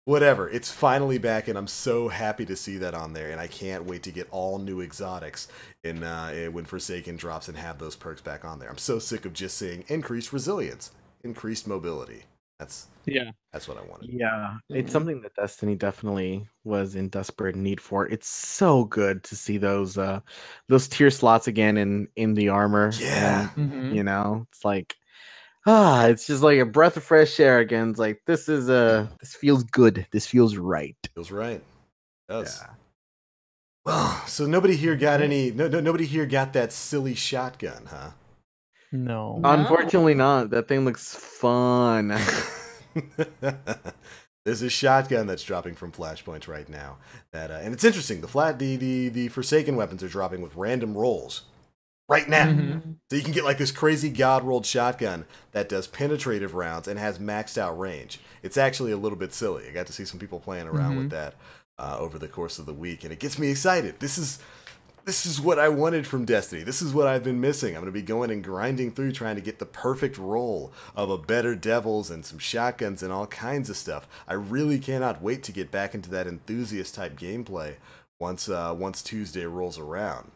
Whatever. It's finally back, and I'm so happy to see that on there. And I can't wait to get all new exotics when Forsaken drops and have those perks back on there. I'm so sick of just saying increased resilience, increased mobility. That's what I wanted. Yeah, it's something that Destiny definitely was in desperate need for. It's so good to see those tier slots again in the armor. Yeah, and, it's like it's just like a breath of fresh air again. It's like this feels good. This feels right. Feels right. It does. Yeah. Well, so nobody here got nobody here got that silly shotgun, huh? No. Unfortunately not. That thing looks fun. There's a shotgun that's dropping from Flashpoints right now. And it's interesting. The Forsaken weapons are dropping with random rolls. right now. Mm-hmm. So you can get like this crazy god rolled shotgun that does penetrative rounds and has maxed out range. It's actually a little bit silly. I got to see some people playing around with that over the course of the week, and it gets me excited. This is what I wanted from Destiny. This is what I've been missing. I'm going to be going and grinding through trying to get the perfect roll of a better Devils and some shotguns and all kinds of stuff. I really cannot wait to get back into that enthusiast type gameplay once Tuesday rolls around.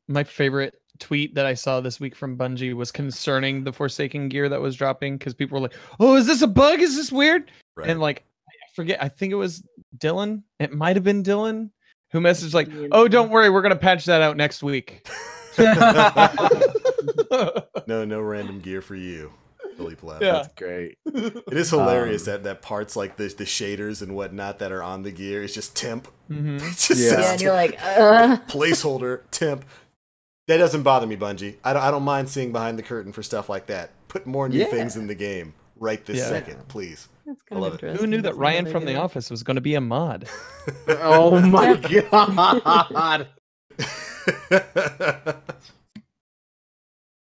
My favorite tweet that I saw this week from Bungie was concerning the Forsaken gear that was dropping, because people were like, "Oh, is this a bug? Is this weird?" Right. And like, I forget. I think it was Dylan. It might have been Dylan who messaged like, "Oh, don't worry, we're gonna patch that out next week." No random gear for you, Billy Plow. Yeah. That's great. It is hilarious that parts like the shaders and whatnot that are on the gear is just temp. Mm-hmm. It just Yeah. says Yeah, and you're like, placeholder temp. That doesn't bother me, Bungie. I don't mind seeing behind the curtain for stuff like that. Put more new things in the game right this second, please. That's I love kind it. of Who knew that interesting. Ryan from The Office was going to be a mod? Oh my god.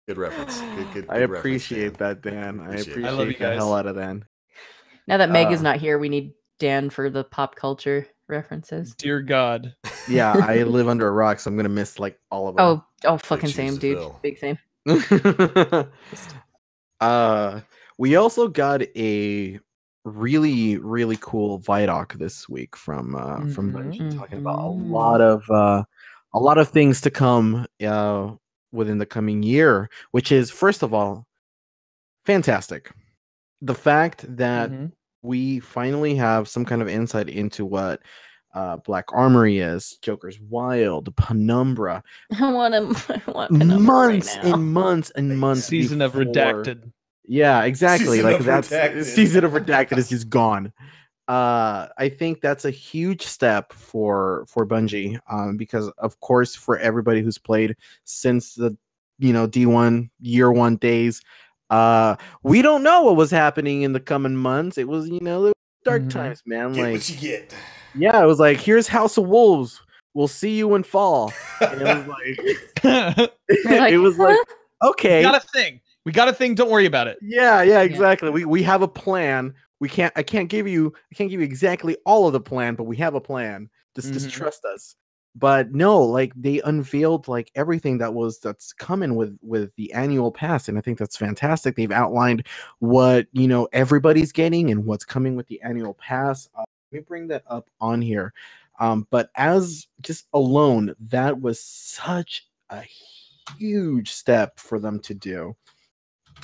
Good reference. Good I appreciate reference, that, Dan. I Appreciate it. appreciate I love you the guys. hell out of that. Now that Meg is not here, we need Dan for the pop culture references. Dear God. Yeah, I live under a rock, so I'm gonna miss like all of them. Oh, fucking shoes same, to dude. fill. Big same. We also got a really, really cool Vidoc this week from Bungie, talking about a lot of things to come within the coming year, which is, first of all, fantastic. The fact that we finally have some kind of insight into what Black Armory is, Joker's Wild, Penumbra. I want Penumbra Months right now. and months and months. Season of before- Redacted. Yeah, exactly. Season like of that's Redacted. Season of Redacted is just gone. I think that's a huge step for Bungie, because of course, for everybody who's played since the D1 year one days, we don't know what was happening in the coming months. It was dark times, man. Get like what you get. yeah, it was like, here's House of Wolves. We'll see you in fall. And it was like, it was like, okay, We got a thing. Don't worry about it. yeah, exactly. We have a plan. I can't give you exactly all of the plan, but we have a plan. Just trust us. But no, like they unveiled like everything that's coming with the annual pass, and I think that's fantastic. They've outlined what everybody's getting and what's coming with the annual pass. Let me bring that up on here. But as just alone, that was such a huge step for them to do.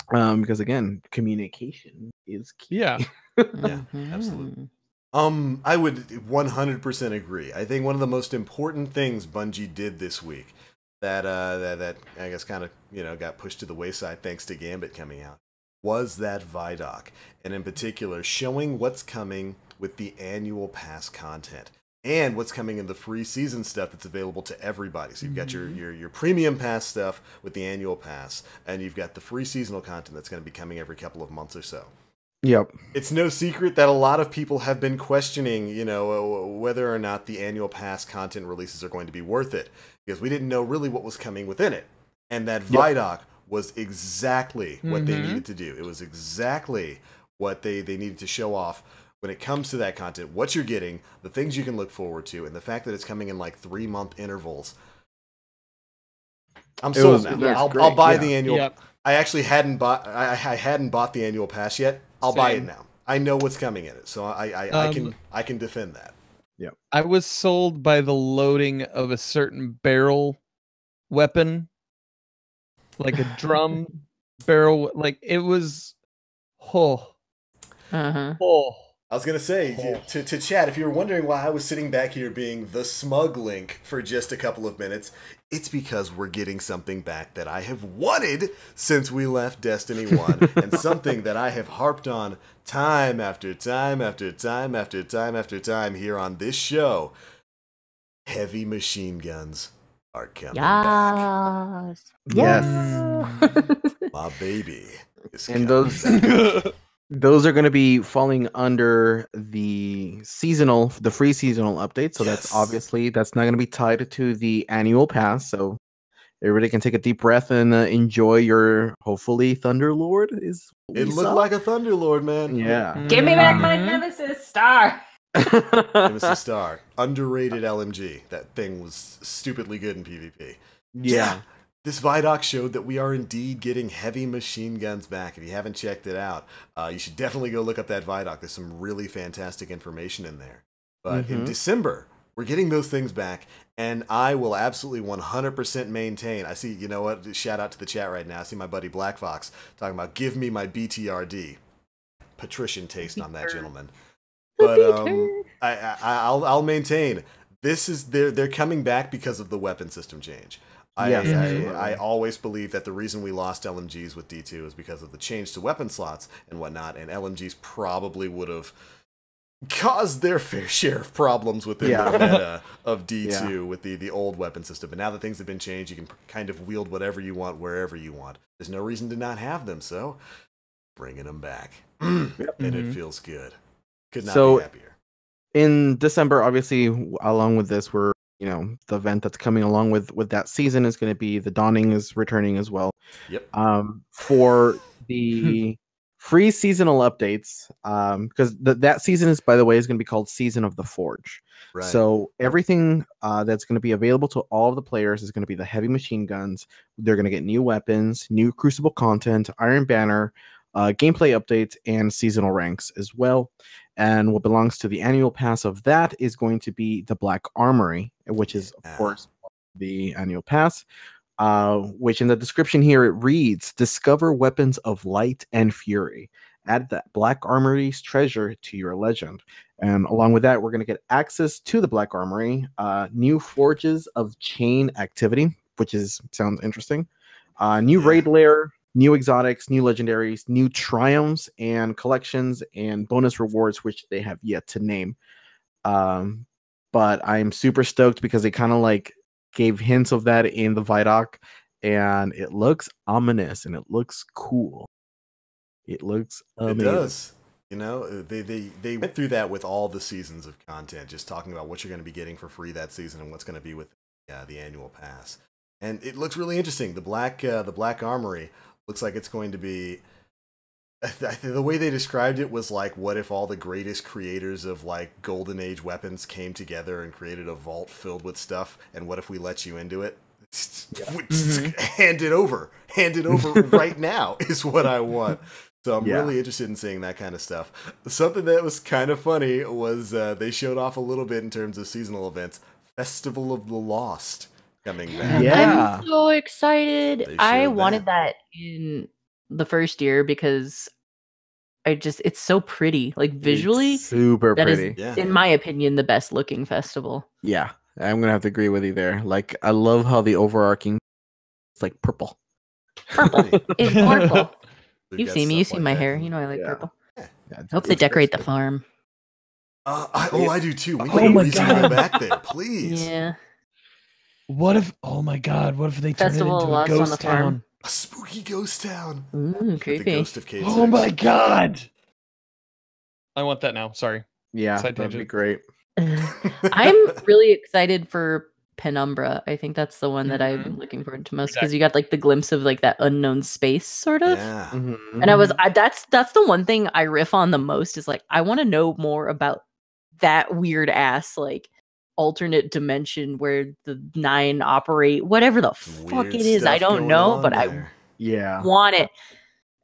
Because again, communication is key. Yeah. Yeah, absolutely. I would 100% agree. I think one of the most important things Bungie did this week that I guess kind of got pushed to the wayside thanks to Gambit coming out was that Vidoc, and in particular showing what's coming with the annual pass content and what's coming in the free season stuff that's available to everybody. So you've got your premium pass stuff with the annual pass, and you've got the free seasonal content that's going to be coming every couple of months or so. Yep. It's no secret that a lot of people have been questioning, whether or not the annual pass content releases are going to be worth it, because we didn't know really what was coming within it. And that Vidoc was exactly what they needed to do. It was exactly what they needed to show off when it comes to that content, what you're getting, the things you can look forward to, and the fact that it's coming in like 3-month intervals. I'm sold now. I'll buy the annual. Yep. I actually hadn't bought. I hadn't bought the annual pass yet. I'll buy it now. I know what's coming in it, so I can defend that. Yeah. I was sold by the loading of a certain barrel weapon, like a drum barrel. Like it was, I was going to say, to chat, if you were wondering why I was sitting back here being the smug Link for just a couple of minutes, it's because we're getting something back that I have wanted since we left Destiny 1, and something that I have harped on time after time after time after time after time here on this show. Heavy machine guns are coming back. Yes. My baby is And coming back. those are going to be falling under the free seasonal update. So that's not going to be tied to the annual pass. So everybody can take a deep breath and enjoy your hopefully Thunderlord. It looked like a Thunderlord, man. Yeah. Give me back my Nemesis Star. Nemesis Star, underrated LMG. That thing was stupidly good in PvP. Yeah. This Vidoc showed that we are indeed getting heavy machine guns back. If you haven't checked it out, you should definitely go look up that Vidoc. There's some really fantastic information in there. But in December, we're getting those things back, and I will absolutely 100% maintain. I see, you know what? Shout out to the chat right now. I see my buddy Black Fox talking about give me my BTRD. Patrician taste on that gentleman. But I'll maintain this is they're coming back because of the weapon system change. I always believe that the reason we lost LMGs with D2 is because of the change to weapon slots and whatnot, and LMGs probably would have caused their fair share of problems within the meta of D2 with the old weapon system. But now that things have been changed, you can kind of wield whatever you want, wherever you want. There's no reason to not have them, so bringing them back. And it feels good. Could not be happier. In December, obviously, along with this, we're the event that's coming along with that season is going to be the Dawning is returning as well. Yep. For the free seasonal updates, because that season is, by the way, is going to be called Season of the Forge. Right. So everything that's going to be available to all of the players is going to be the heavy machine guns. They're going to get new weapons, new Crucible content, Iron Banner, gameplay updates, and seasonal ranks as well. And what belongs to the annual pass of that is going to be the Black Armory, which is, of course, the annual pass, which in the description here, it reads, discover weapons of light and fury. Add that Black Armory's treasure to your legend. And along with that, we're going to get access to the Black Armory, new forges of chain activity, which sounds interesting, new raid lair, new exotics, new legendaries, new triumphs and collections, and bonus rewards, which they have yet to name. But I'm super stoked because they kind of gave hints of that in the Vidoc, and it looks ominous and it looks cool. It looks amazing. It does. They went through that with all the seasons of content, just talking about what you're going to be getting for free that season and what's going to be with the annual pass. And it looks really interesting. The Black Armory looks like it's going to be, the way they described it was like, what if all the greatest creators of Golden Age weapons came together and created a vault filled with stuff, and what if we let you into it? Hand it over right now is what I want. So I'm really interested in seeing that kind of stuff. Something that was kind of funny was they showed off a little bit in terms of seasonal events. Festival of the Lost coming back. Yeah. I'm so excited. I wanted that in the first year because it's so pretty. Visually, it's super pretty. Is, in my opinion, the best looking festival. Yeah, I'm gonna have to agree with you there. I love how the overarching, it's purple. Purple. It's purple. You've seen me. You see my hair. You know I like purple. Yeah, I hope they decorate the farm. I do too. We need a reason to go back there, please. Yeah. What if they turn it into a ghost town? A spooky ghost town. Ooh, creepy. The ghost of Cave Oh my god! I want that now. Sorry. Yeah, that'd be great. I'm really excited for Penumbra. I think that's the one that I'm looking forward to most because you got the glimpse of that unknown space sort of. Yeah. And that's the one thing I riff on the most is I want to know more about that weird ass alternate dimension where the 9 operate, whatever the fuck it is. I don't know, but I want it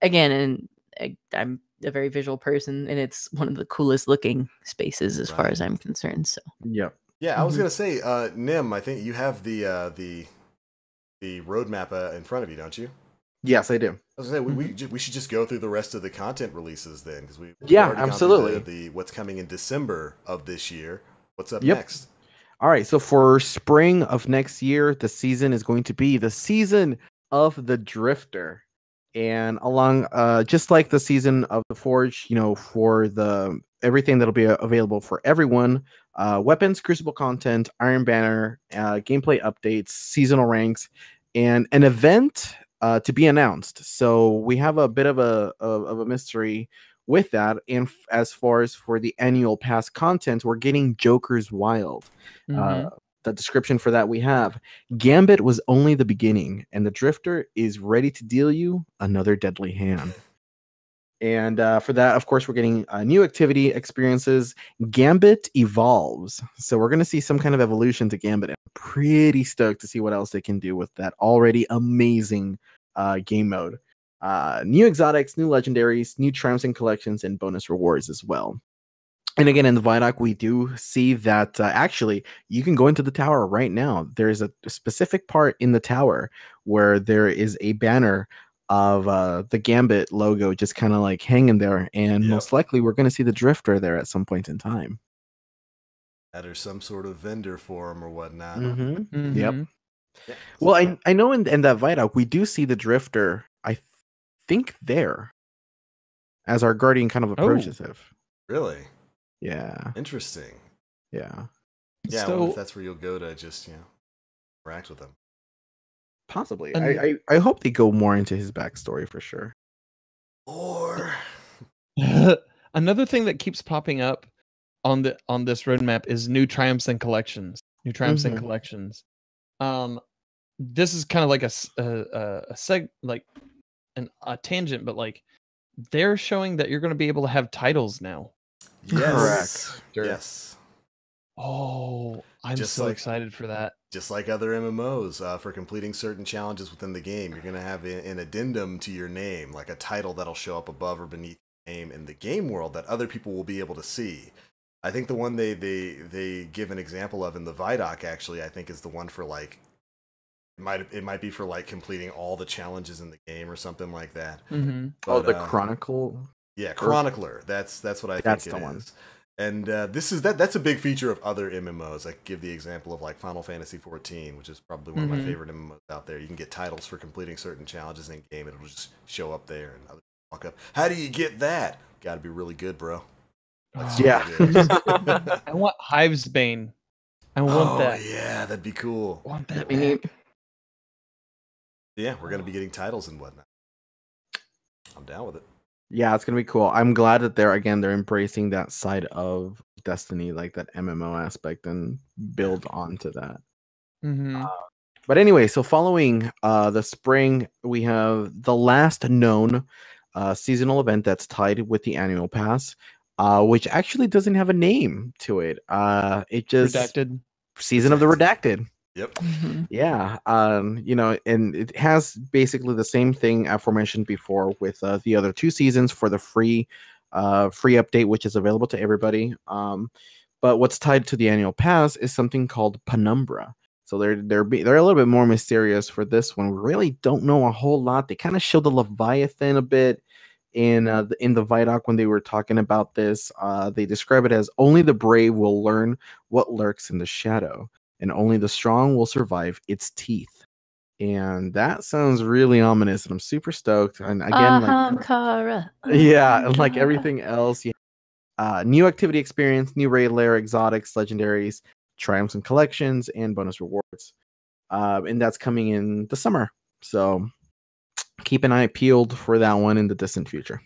again. And I'm a very visual person, and it's one of the coolest looking spaces as far as I'm concerned. So I was gonna say, Nim, I think you have the roadmap in front of you, don't you? Yes, I do. I was gonna say we should just go through the rest of the content releases then, because we absolutely the what's coming in December of this year. What's up next? All right, so for spring of next year, the season is going to be the Season of the Drifter. And along, just like the Season of the Forge, for everything that'll be available for everyone, weapons, Crucible content, Iron Banner, gameplay updates, seasonal ranks, and an event to be announced. So we have a bit of a mystery with that. And as far as for the annual pass content, we're getting Joker's Wild. the description for that we have: Gambit was only the beginning, and the Drifter is ready to deal you another deadly hand. And for that, of course, we're getting new activity experiences. Gambit evolves. So we're going to see some kind of evolution to Gambit. I'm pretty stoked to see what else they can do with that already amazing game mode. New exotics, new legendaries, new triumphs and collections, and bonus rewards as well. And again, in the Vidoc, we do see that actually you can go into the tower right now. There's a specific part in the tower where there is a banner of the Gambit logo just kind of like hanging there, and most likely we're going to see the Drifter there at some point in time. That or some sort of vendor for him or whatnot. Yep. Yeah. Well, I know in that Vidoc we do see the Drifter, I think, there as our Guardian kind of approaches it. Really? Yeah. Interesting. Yeah. Yeah, I wonder if that's where you'll go to just, interact with them. Possibly. I hope they go more into his backstory for sure. Or another thing that keeps popping up on this roadmap is new triumphs and collections. New triumphs and collections. This is kind of like a tangent, but like they're showing that you're going to be able to have titles now. Yes. Correct. Yes. Oh, I'm so excited for that. Just like other MMOs, for completing certain challenges within the game, you're going to have an addendum to your name, like a title that'll show up above or beneath your name in the game world that other people will be able to see. I think the one they give an example of in the Vidoc, actually, I think is the one for like, it might be for like completing all the challenges in the game or something like that. Mm-hmm. But, the Chronicle? Yeah, Chronicler. That's what I think it is. And that's a big feature of other MMOs. I give the example of like Final Fantasy XIV, which is probably one of my favorite MMOs out there. You can get titles for completing certain challenges in game, and it'll just show up there, and others walk up. How do you get that? Got to be really good, bro. Yeah. I want Hive's Bane. I want that. Yeah, that'd be cool. I want that. Neat. Yeah, we're gonna be getting titles and whatnot. I'm down with it. Yeah, it's gonna be cool. I'm glad that they're embracing that side of Destiny, like that MMO aspect, and build onto that. But anyway, so following the spring, we have the last known seasonal event that's tied with the annual pass, which actually doesn't have a name to it. It just Redacted. Season of the Redacted. Yep. Yeah. And it has basically the same thing aforementioned before with the other two seasons for the free update, which is available to everybody. But what's tied to the annual pass is something called Penumbra. So they're a little bit more mysterious for this one. We really don't know a whole lot. They kind of showed the Leviathan a bit in the Vidoc when they were talking about this. They describe it as only the brave will learn what lurks in the shadow, and only the strong will survive its teeth. And that sounds really ominous, and I'm super stoked. And again, like everything else, new activity experience, new raid layer, exotics, legendaries, triumphs and collections, and bonus rewards. And that's coming in the summer. So keep an eye peeled for that one in the distant future.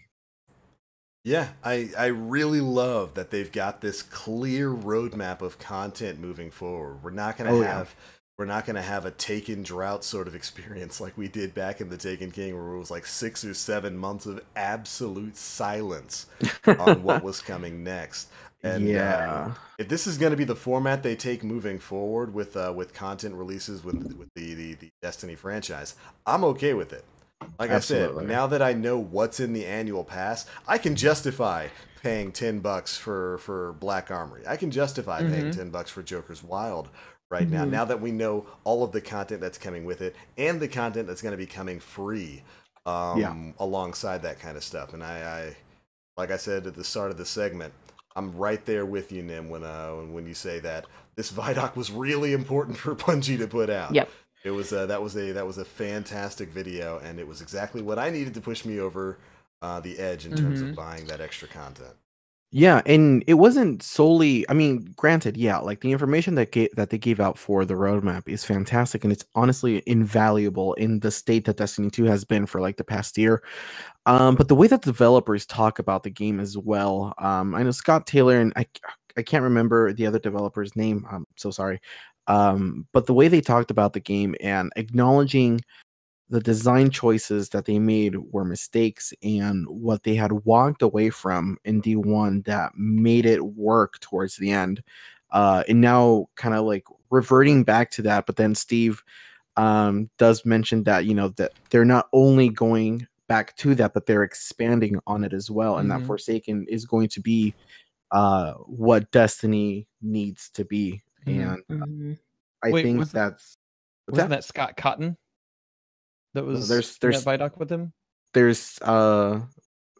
Yeah, I really love that they've got this clear roadmap of content moving forward. We're not gonna have a Taken drought sort of experience like we did back in the Taken King, where it was like 6 or 7 months of absolute silence on what was coming next. And if this is going to be the format they take moving forward with content releases with the Destiny franchise, I'm okay with it. Like Absolutely. I said, now that I know what's in the annual pass, I can justify paying $10 for Black Armory. I can justify paying $10 for Joker's Wild right now. Now that we know all of the content that's coming with it and the content that's going to be coming free alongside that kind of stuff. And I like I said at the start of the segment, I'm right there with you, Nim, when you say that this Vidoc was really important for Bungie to put out. Yep. It was that was a fantastic video, and it was exactly what I needed to push me over the edge in terms of buying that extra content. Yeah, and it wasn't solely, I mean, granted, like the information that they gave out for the roadmap is fantastic, and it's honestly invaluable in the state that Destiny 2 has been for like the past year. But the way that developers talk about the game as well, I know Scott Taylor, and I can't remember the other developer's name. I'm so sorry. But the way they talked about the game and acknowledging the design choices that they made were mistakes and what they had walked away from in D1 that made it work towards the end. And now kind of like reverting back to that, but then Steve does mention that, you know, that they're not only going back to that, but they're expanding on it as well. And that Forsaken is going to be what Destiny needs to be. And I think wasn't that Scott Cotton? That was there's Vidoc with him. There's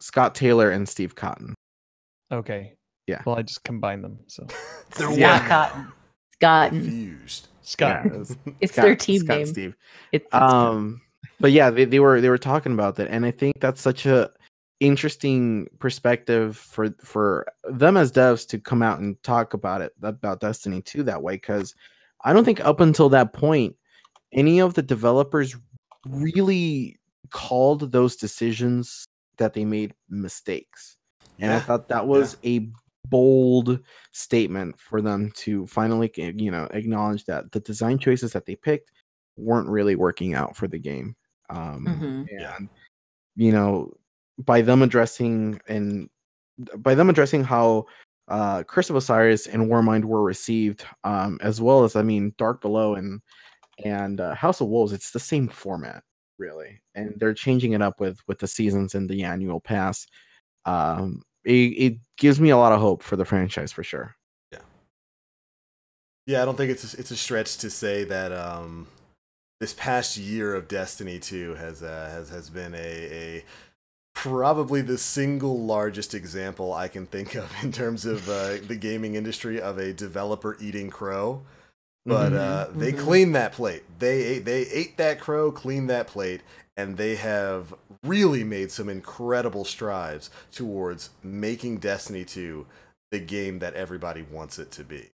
Scott Taylor and Steve Cotton. Okay. Yeah. Well, I just combined them, so they're one Cotton. Confused. Scott. Yeah, it's their team Scott name. Steve. It's but yeah, they were talking about that, and I think that's such a interesting perspective for them as devs to come out and talk about Destiny 2 that way, because I don't think up until that point any of the developers really called those decisions that they made mistakes. And I thought that was a bold statement for them to finally, you know, acknowledge that the design choices that they picked weren't really working out for the game. And you know, by them addressing how Curse of Osiris and Warmind were received, as well as, I mean, Dark Below and House of Wolves, it's the same format, really, and they're changing it up with the seasons and the annual pass. It gives me a lot of hope for the franchise, for sure. I don't think it's a stretch to say that this past year of Destiny 2 has been a probably the single largest example I can think of in terms of the gaming industry of a developer eating crow. But they cleaned that plate. They ate that crow, cleaned that plate, and they have really made some incredible strides towards making Destiny 2 the game that everybody wants it to be.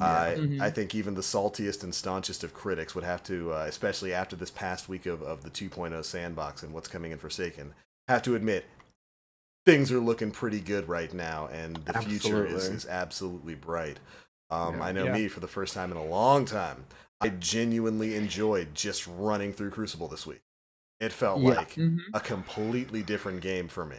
I think even the saltiest and staunchest of critics would have to, especially after this past week of the 2.0 sandbox and what's coming in Forsaken, have to admit things are looking pretty good right now, and the future is absolutely bright. I know me, for the first time in a long time, I genuinely enjoyed just running through Crucible this week. It felt like a completely different game for me.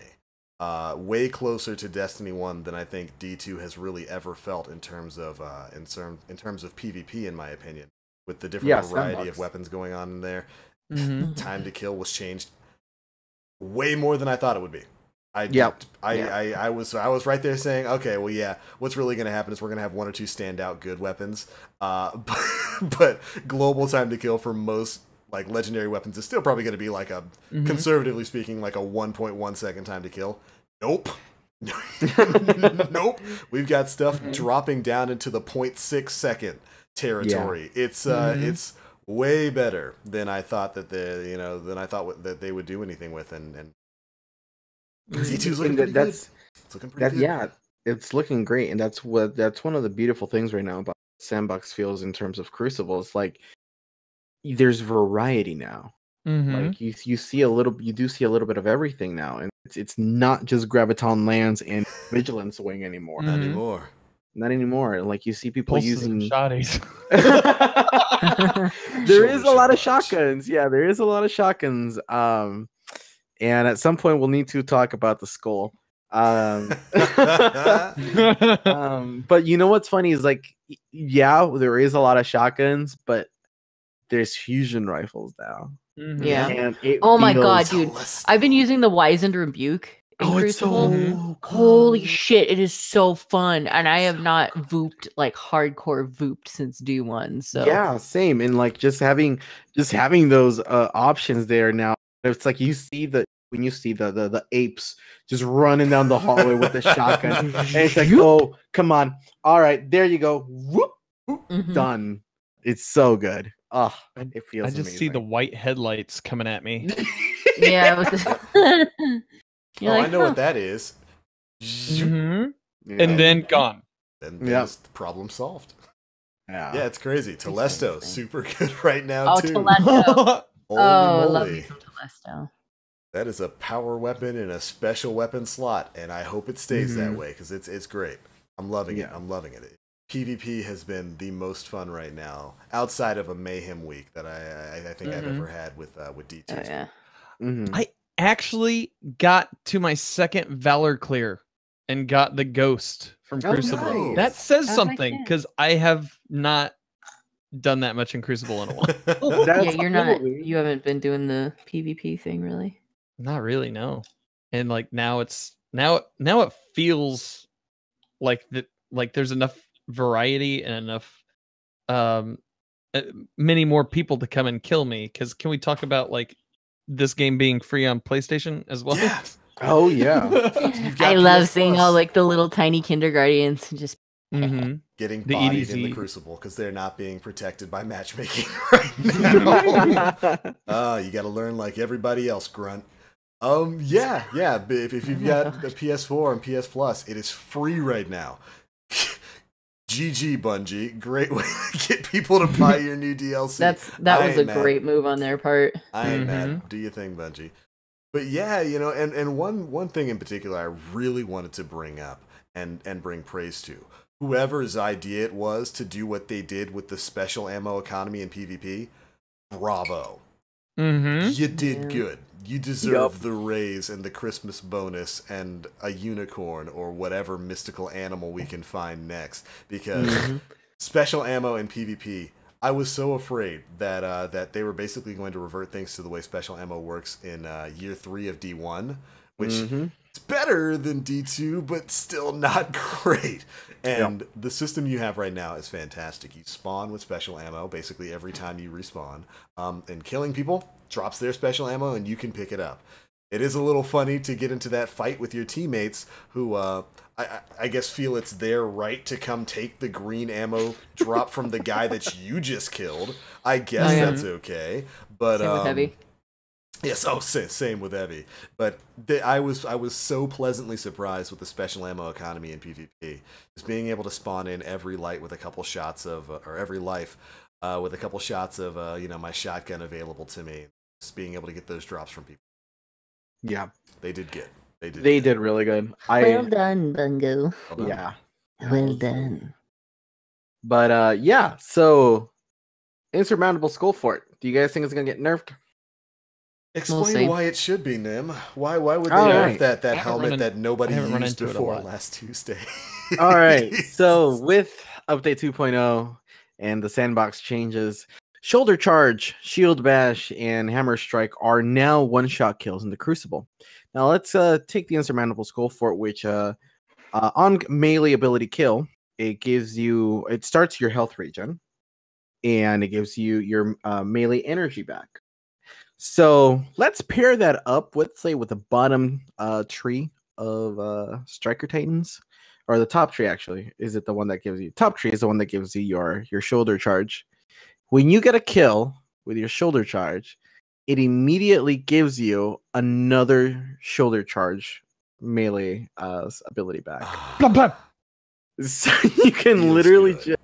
Way closer to Destiny 1 than I think D2 has really ever felt in terms of PvP, in my opinion, with the different variety of weapons going on in there. Time to kill was changed way more than I thought it would be. I was right there saying, okay, well, what's really going to happen is we're going to have one or two standout good weapons, but global time to kill for most like legendary weapons is still probably going to be like a conservatively speaking like a 1.1 second time to kill. Nope. Nope. We've got stuff dropping down into the 0.6 second territory. It's way better than I thought that that they would do anything with, and D2's looking pretty good. It's looking pretty good. Yeah, it's looking great, and that's one of the beautiful things right now about Sandbox feels in terms of Crucible. It's like there's variety now. Like you do see a little bit of everything now, and it's not just Graviton Lands and Vigilance Wing anymore. Not anymore. Like you see people using shotties. There is a lot of shotguns. Yeah, there is a lot of shotguns. And at some point we'll need to talk about the skull. But you know what's funny is like, there is a lot of shotguns, but there's fusion rifles now. Yeah. And oh my god, dude! I've been using the Wizened Rebuke. It's so cool. Holy shit! It is so fun, and I have not vooped like hardcore vooped since D1. So yeah, same. And like just having those options there now, it's like when you see the apes just running down the hallway with the shotgun, and it's like, oh, come on, all right, there you go, whoop, done. It's so good. Oh, it feels. I just amazing. see the white headlights coming at me. Yeah. I know what that is. And then gone. Then the problem solved. Yeah, it's crazy. Telesto, super good right now too. Telesto. I love me some Telesto. That is a power weapon in a special weapon slot, and I hope it stays that way because it's great. I'm loving it. I'm loving it. PvP has been the most fun right now, outside of a mayhem week that I think I've ever had with D2. Oh, yeah. I actually got to my second Valor clear and got the Ghost from Crucible. Nice. That says something because I have not done that much in Crucible in a while. Yeah, you're not. You haven't been doing the PvP thing, really. Not really, no. And like now it feels like that. Like there's enough variety and enough many more people to come and kill me. Because can we talk about like this game being free on PlayStation as well? Yeah. Oh yeah. I love seeing all like the little tiny kindergartens just getting bodied in the Crucible because they're not being protected by matchmaking right now. You got to learn like everybody else, Grunt. Yeah. If you've got the PS4 and PS Plus, it is free right now. GG Bungie, great way to get people to buy your new DLC. That was a great move on their part. I ain't mad. Do your thing, Bungie. But yeah, you know, and one thing in particular I really wanted to bring up and bring praise to. Whoever's idea it was to do what they did with the special ammo economy in PvP, bravo. You did good. You deserve the raise and the Christmas bonus and a unicorn or whatever mystical animal we can find next. Because special ammo in PvP, I was so afraid that that they were basically going to revert things to the way special ammo works in year 3 of D1, which is better than D2, but still not great. And the system you have right now is fantastic. You spawn with special ammo basically every time you respawn, and killing people drops their special ammo, and you can pick it up. It is a little funny to get into that fight with your teammates who I guess feel it's their right to come take the green ammo drop from the guy that you just killed. I guess that's okay. But same with Heavy. Yes, same with Heavy. But I was so pleasantly surprised with the special ammo economy in PvP. Just being able to spawn in every light with a couple shots of, or every life with a couple shots of, you know, my shotgun available to me. Just being able to get those drops from people. Yeah, they did good. They did really good. Well done, Bungo. Yeah, well done. But yeah, so Insurmountable Skull Fort. Do you guys think it's gonna get nerfed? Explain why it should be, Nim. Why would they nerf that helmet that nobody used before last Tuesday? All right, so with update 2.0 and the sandbox changes, Shoulder Charge, Shield Bash, and Hammer Strike are now one-shot kills in the Crucible. Now let's take the Insurmountable Skull Fort, which on melee ability kill, it starts your health regen, and it gives you your melee energy back. So let's pair that up with, say, with the bottom tree of Striker Titans, or the top tree actually. Is it the one that gives you top tree? Is the one that gives you your shoulder charge. When you get a kill with your shoulder charge, it immediately gives you another shoulder charge melee ability back. So you can literally just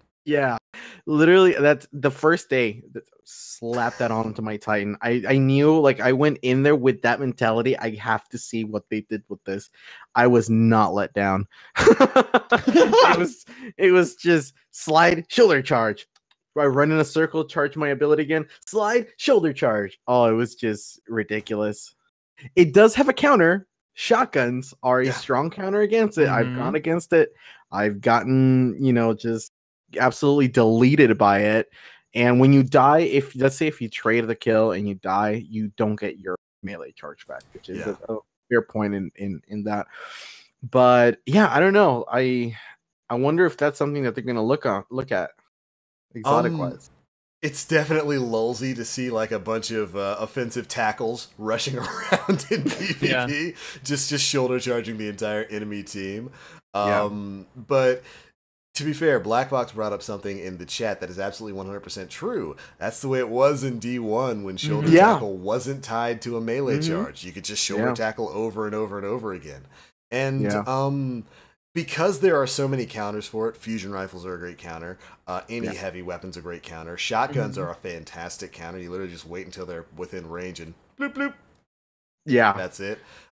literally that's the first day that slap that onto my Titan. I knew, like, I went in there with that mentality. I have to see what they did with this. I was not let down. it was just slide, shoulder charge. I run in a circle, charge my ability again, slide, shoulder charge. Oh, it was just ridiculous. It does have a counter. Shotguns are a strong counter against it. I've gone against it. I've gotten, just absolutely deleted by it. And when you die, let's say if you trade the kill and you die, you don't get your melee charge back, which is a fair point in that. But yeah, I don't know. I wonder if that's something that they're gonna look at exotic wise. It's definitely lulzy to see like a bunch of offensive tackles rushing around in PvP, just shoulder charging the entire enemy team. But to be fair, Blackbox brought up something in the chat that is absolutely 100% true. That's the way it was in D1 when shoulder tackle wasn't tied to a melee charge. You could just shoulder tackle over and over and over again. And because there are so many counters for it, fusion rifles are a great counter. Any heavy weapon's a great counter. Shotguns are a fantastic counter. You literally just wait until they're within range and bloop bloop. Yeah, that's it.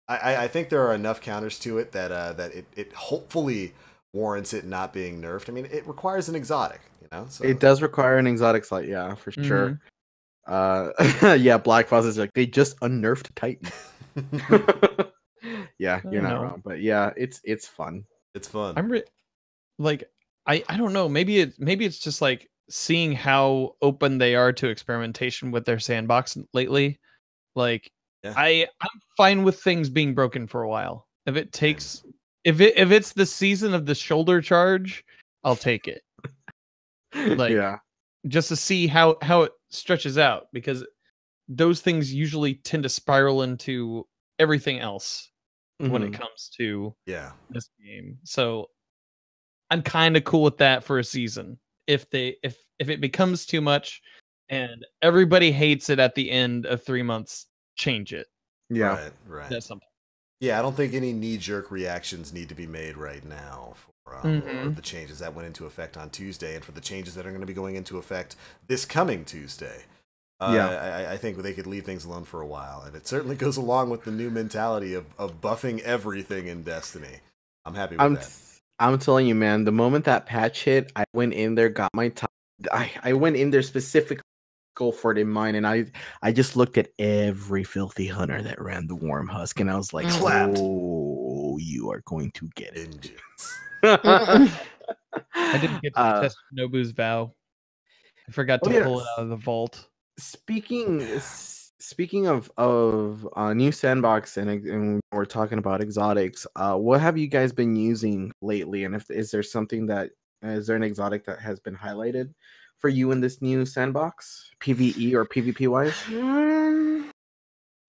I think there are enough counters to it that it hopefully warrants it not being nerfed. I mean, it requires an exotic, So It does require an exotic slot, yeah, for sure. Yeah, Black Fox is like they just unnerfed Titan. Yeah, you're not wrong, but yeah, it's fun. It's fun. I don't know. Maybe it's just like seeing how open they are to experimentation with their sandbox lately. Like, yeah. I'm fine with things being broken for a while. If it takes, if it's the season of the shoulder charge, I'll take it. Like, yeah, just to see how it stretches out, because those things usually tend to spiral into everything else when it comes to this game. So I'm kind of cool with that for a season. If it becomes too much and everybody hates it at the end of 3 months, change it. Yeah, right. That's something. Yeah, I don't think any knee-jerk reactions need to be made right now for the changes that went into effect on Tuesday, and for the changes that are going to be going into effect this coming Tuesday. I think they could leave things alone for a while, and it certainly goes along with the new mentality of buffing everything in Destiny. I'm happy with that. I'm telling you, man, the moment that patch hit, I went in there, got my time. I went in there specifically go for it in mind, and I just looked at every filthy hunter that ran the Warm Husk, and I was like, oh, you are going to get it. I didn't get to test Nobu's vow. I forgot to pull it out of the vault. Speaking of new sandbox, and we're talking about exotics, what have you guys been using lately? And is there an exotic that has been highlighted for you in this new sandbox, PvE or PvP wise?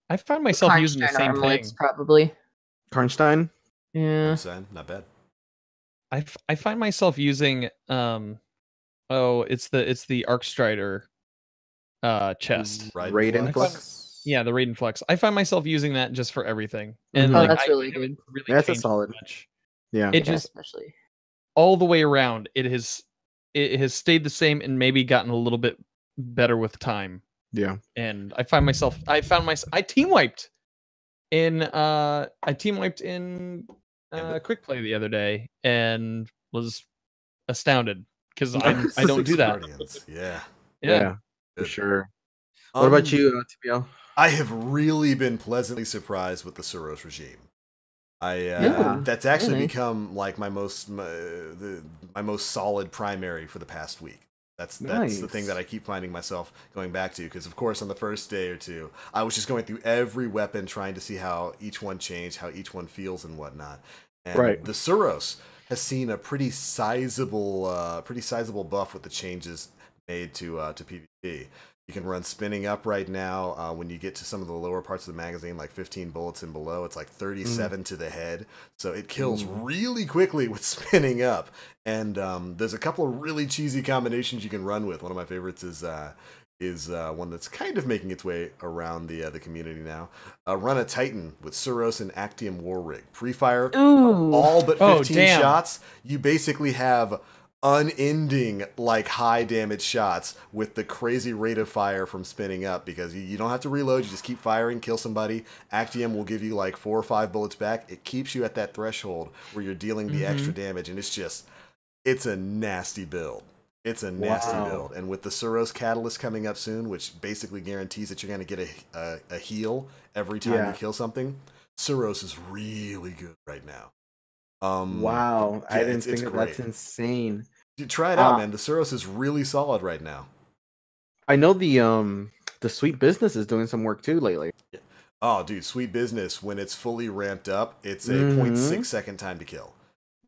I found myself using the same thing. Probably Karnstein. Yeah, not bad. I find myself using it's the Arcstrider chest. Raiden Flux. Yeah, the Raiden Flux. I find myself using that just for everything. And that's really good. Really that's a solid much. Yeah. It just especially all the way around, it has stayed the same and maybe gotten a little bit better with time. Yeah. And I found myself I team wiped in quick play the other day and was astounded because I don't do that. Yeah, for sure. What about you, TBL? I have really been pleasantly surprised with the Suros regime. That's actually become like my most solid primary for the past week. That's the thing that I keep finding myself going back to, because of course on the first day or two I was just going through every weapon trying to see how each one changed, how each one feels and whatnot. And the Suros has seen a pretty sizable buff with the changes made to PvP. You can run spinning up right now. When you get to some of the lower parts of the magazine, like 15 bullets and below, it's like 37 to the head. So it kills really quickly with spinning up. And there's a couple of really cheesy combinations you can run with. One of my favorites is one that's kind of making its way around the community now. Run a Titan with Suros and Actium War Rig. Pre-fire, all but 15 shots. You basically have unending like high damage shots with the crazy rate of fire from spinning up, because you don't have to reload, you just keep firing, kill somebody. Actium will give you like 4 or 5 bullets back. It keeps you at that threshold where you're dealing the extra damage, and it's a nasty build. It's a nasty build. And with the Suros Catalyst coming up soon, which basically guarantees that you're going to get a heal every time you kill something, Suros is really good right now. I didn't think that's insane. Dude, try it out, man. The Suros is really solid right now. I know the Sweet Business is doing some work too lately. Yeah. Oh, dude, Sweet Business, when it's fully ramped up, it's a 0.6 second time to kill.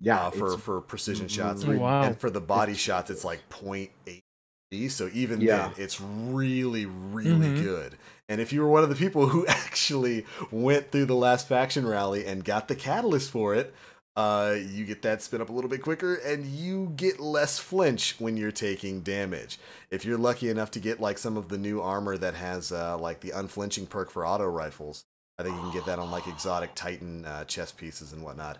Yeah, for precision shots. And for the body shots, it's like 0.8. So even then, it's really, really good. And if you were one of the people who actually went through the last faction rally and got the catalyst for it, you get that spin up a little bit quicker, and you get less flinch when you're taking damage. If you're lucky enough to get like some of the new armor that has like the unflinching perk for auto rifles, I think you can get that on like exotic Titan chest pieces and whatnot.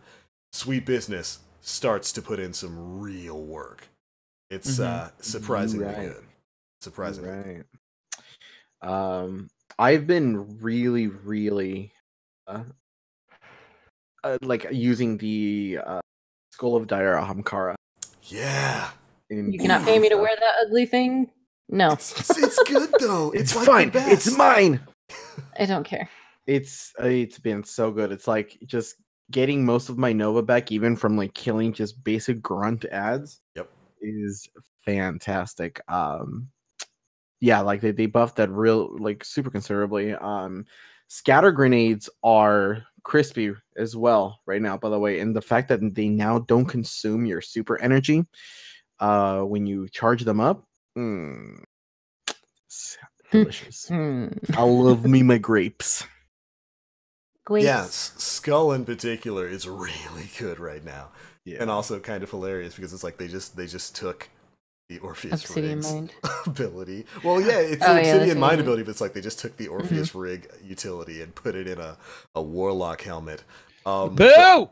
Sweet Business starts to put in some real work. It's surprisingly good. Surprisingly. I've been really like using the Skull of Dire Ahamkara. Yeah. You cannot pay me to wear that ugly thing. No, It's good though. It's like fine. the best. It's mine. I don't care. It's been so good. It's like just getting most of my Nova back, even from like killing just basic grunt ads. Yep. Is fantastic. Yeah, like they buffed that real like super considerably. Scatter grenades are crispy as well right now, by the way, and the fact that they now don't consume your super energy when you charge them up. It's delicious. I love me my grapes. Yeah, Skull in particular is really good right now. Yeah. And also kind of hilarious because it's like they just took the Orpheus Obsidian Rig's Mind ability. Well, yeah, it's the Obsidian Mind ability, but it's like they just took the Orpheus Rig utility and put it in a Warlock helmet. Boo!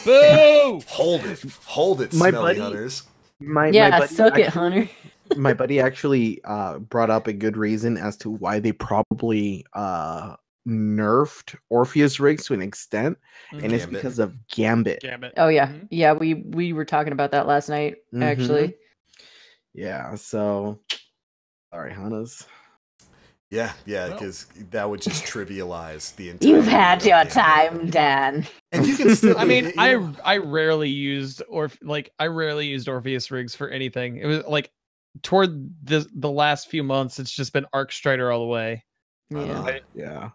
Boo! Hold it, My smelly buddy- hunters. My buddy suck it, Hunter. my buddy actually brought up a good reason as to why they probably nerfed Orpheus Rigs to an extent, and it's Gambit. because of Gambit. Gambit. Oh yeah, Mhm. yeah. We were talking about that last night. Actually, Yeah, so sorry, Hanas. Yeah, Well. because that would just trivialize the entire. you've had of your Gambit. time, Dan. And you can still. I mean, you know, I rarely used Orpheus rigs for anything. It was like toward the last few months, it's just been Arc Strider all the way. Yeah. Yeah.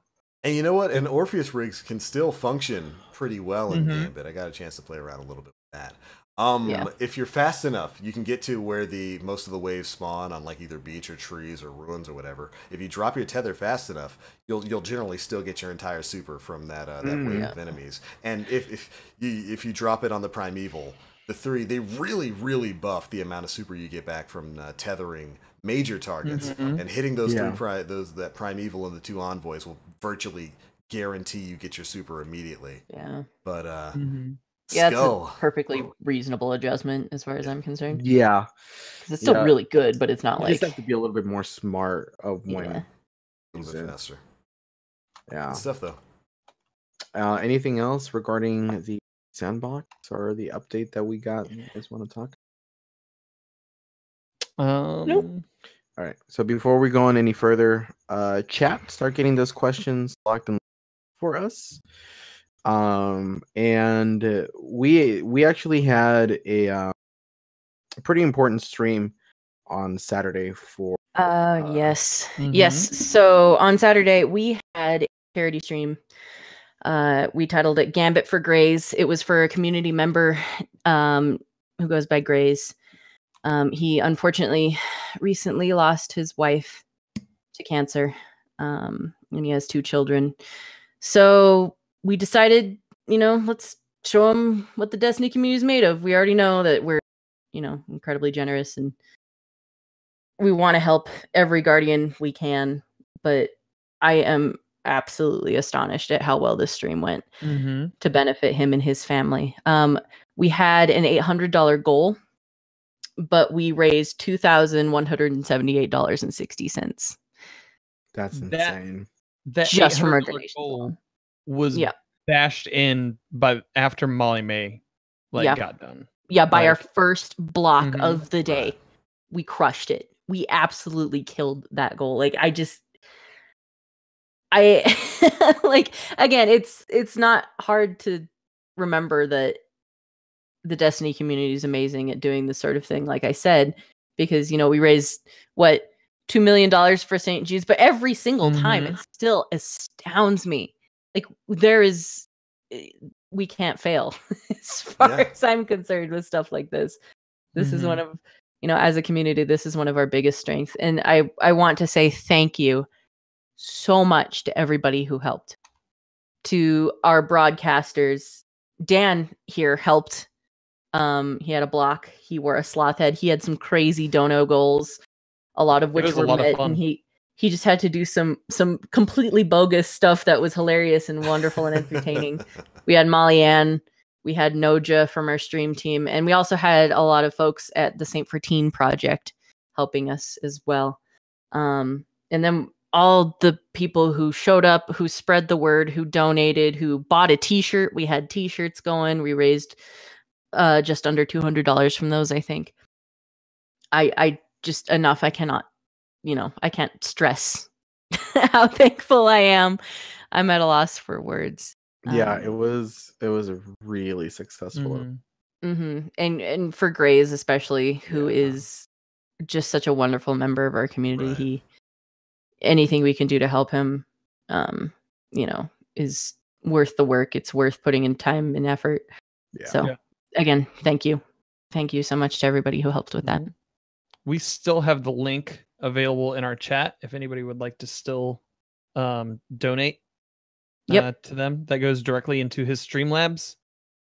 And you know what? And Orpheus rigs can still function pretty well in Mhm. Gambit. I got a chance to play around a little bit with that. Yeah. If you're fast enough, you can get to where the most of the waves spawn on like either beach or trees or ruins or whatever. If you drop your tether fast enough, you'll generally still get your entire super from that wave Yeah. of enemies. And if you drop it on the Primeval, the 3, they really buff the amount of super you get back from tethering major targets, Mhm. and hitting those Yeah. that Primeval and the 2 envoys will virtually guarantee you get your super immediately. Yeah. But Yeah, it's Skull. a perfectly reasonable adjustment as far as I'm concerned. Yeah. 'Cause it's still Yeah. really good, but it's not You like just have to be a little bit more smart of when. Yeah. A little bit faster. Yeah. Good stuff though. Anything else regarding the sandbox or the update that we got? You guys want to talk? Nope. All right. So before we go on any further, chat, start getting those questions locked in for us. And we actually had a pretty important stream on Saturday for yes. Mhm. Yes. So on Saturday we had a charity stream. We titled it Gambit for Grays. It was for a community member who goes by Grays. He unfortunately recently lost his wife to cancer. And he has 2 children. So we decided, let's show him what the Destiny community is made of. We already know that we're, incredibly generous and we want to help every Guardian we can. But I am absolutely astonished at how well this stream went to benefit him and his family. We had an $800 goal, but we raised $2,178.60. that's That- insane. That Just from our $800 donation. goal was Yeah. bashed in after Molly May Yeah. got done. Yeah, by our Like- first block Mhm. of the day, Right. we crushed it. We absolutely killed that goal. Like like again, it's not hard to remember that the Destiny community is amazing at doing this sort of thing. Like I said, because we raised $2 million for St. Jude's, but every single time Mhm. it still astounds me. Like we can't fail as far Yeah. as I'm concerned with stuff like this. This is Mhm. one of, as a community, this is one of our biggest strengths. And I want to say thank you so much to everybody who helped. To our broadcasters, Dan here helped. He had a block. He wore a sloth head. He had some crazy dono goals, a lot of which was a were lot of met, fun. and he just had to do some completely bogus stuff that was hilarious and wonderful and entertaining. We had Molly Ann, we had Noja from our stream team, and we also had a lot of folks at the Saint 14 project helping us as well. And then all the people who showed up, who spread the word, who donated, who bought a t-shirt. We had t-shirts going. We raised just under $200 from those, I think. I just enough. I cannot, I can't stress how thankful I am. I'm at a loss for words. Yeah, it was a really successful. And for Grays especially, who is just such a wonderful member of our community. Anything we can do to help him, is worth the work. It's worth putting in time and effort. So again, thank you so much to everybody who helped with that. We still have the link available in our chat if anybody would like to still donate to them. That goes directly into his Streamlabs,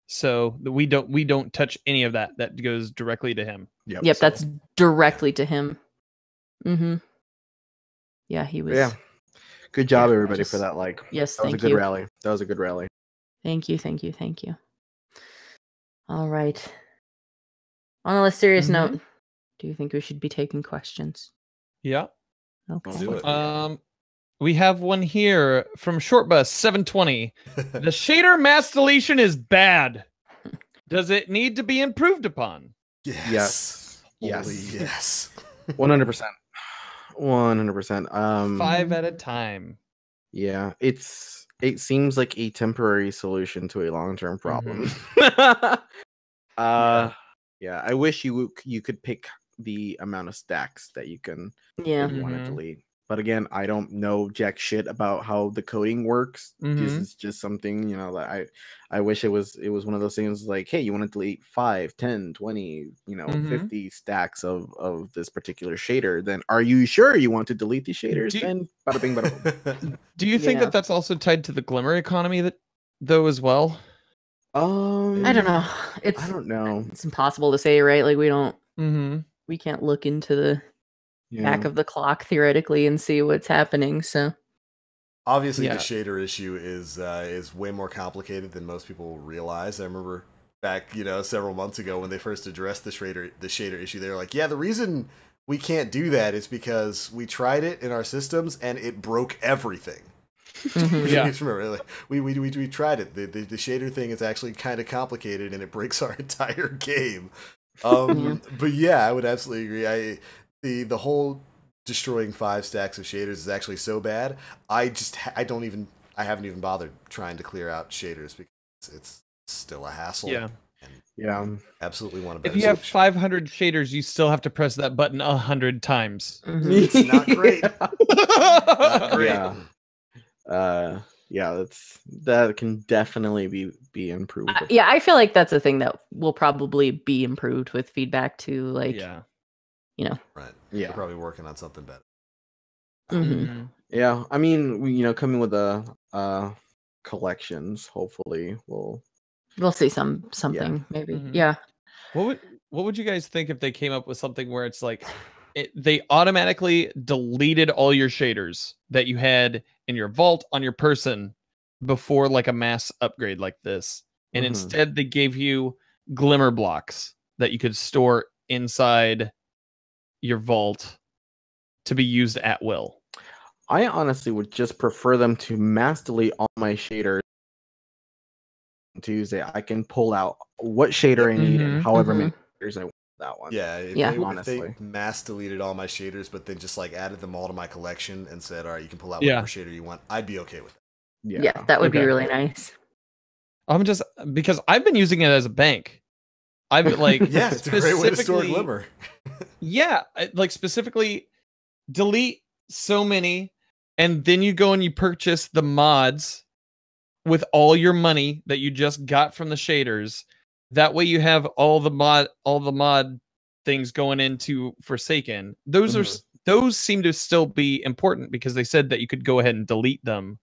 so we don't touch any of that. That goes directly to him. Yep, so that's directly to him. Yeah, he was. Yeah, good job everybody for that. Yes, that was a good rally. That was a good rally. Thank you. All right. On a less serious note, do you think we should be taking questions? Yeah. Okay. Let's do it. We have one here from Shortbus 720. The shader mass deletion is bad. Does it need to be improved upon? Yes. Yes. Yes. 100%. 100%. 5 at a time. Yeah, it seems like a temporary solution to a long-term problem. Yeah, I wish you could pick the amount of stacks that you can that you want to delete. But again, I don't know jack shit about how the coding works. This is just something, that I wish it was one of those things like, hey, you want to delete 5, 10, 20, 50 stacks of this particular shader, then are you sure you want to delete these shaders? Then bada bing, bada boom. Do you think that that's also tied to the Glimmer economy though as well? I don't know. I don't know. It's impossible to say, right? Like we can't look into the back of the clock theoretically and see what's happening. So obviously the shader issue is way more complicated than most people realize. I remember back, several months ago when they first addressed the shader issue, they were like, yeah, the reason we can't do that is because we tried it in our systems and it broke everything. Remember, we tried it. The shader thing is actually kind of complicated and it breaks our entire game. But yeah, I would absolutely agree. The whole destroying 5 stacks of shaders is actually so bad. I haven't even bothered trying to clear out shaders because it's still a hassle. Yeah. Absolutely want a better If you have 500 shaders, you still have to press that button 100 times. It's not great. Not great. That can definitely be improved. I feel like that's a thing that will probably be improved with feedback too. Like, right. Yeah, they're probably working on something better. Yeah, I mean, coming with the collections, hopefully we'll see something maybe. Yeah. What would you guys think if they came up with something where it's like they automatically deleted all your shaders that you had in your vault on your person before like a mass upgrade like this, and instead they gave you Glimmer blocks that you could store inside your vault to be used at will? I honestly would just prefer them to mass delete all my shaders Tuesday. I can pull out what shader I need and however many shaders I want that one. Yeah, if they mass deleted all my shaders, but then just like added them all to my collection and said, all right, you can pull out whatever shader you want, I'd be okay with that. Yeah, that would be really nice. I'm just because I've been using it as a bank. I've like it's a great way to store Glimmer. Like specifically delete so many, and then you go and you purchase the mods with all your money that you just got from the shaders. That way you have all the mod things going into Forsaken. Those seem to still be important because they said that you could go ahead and delete them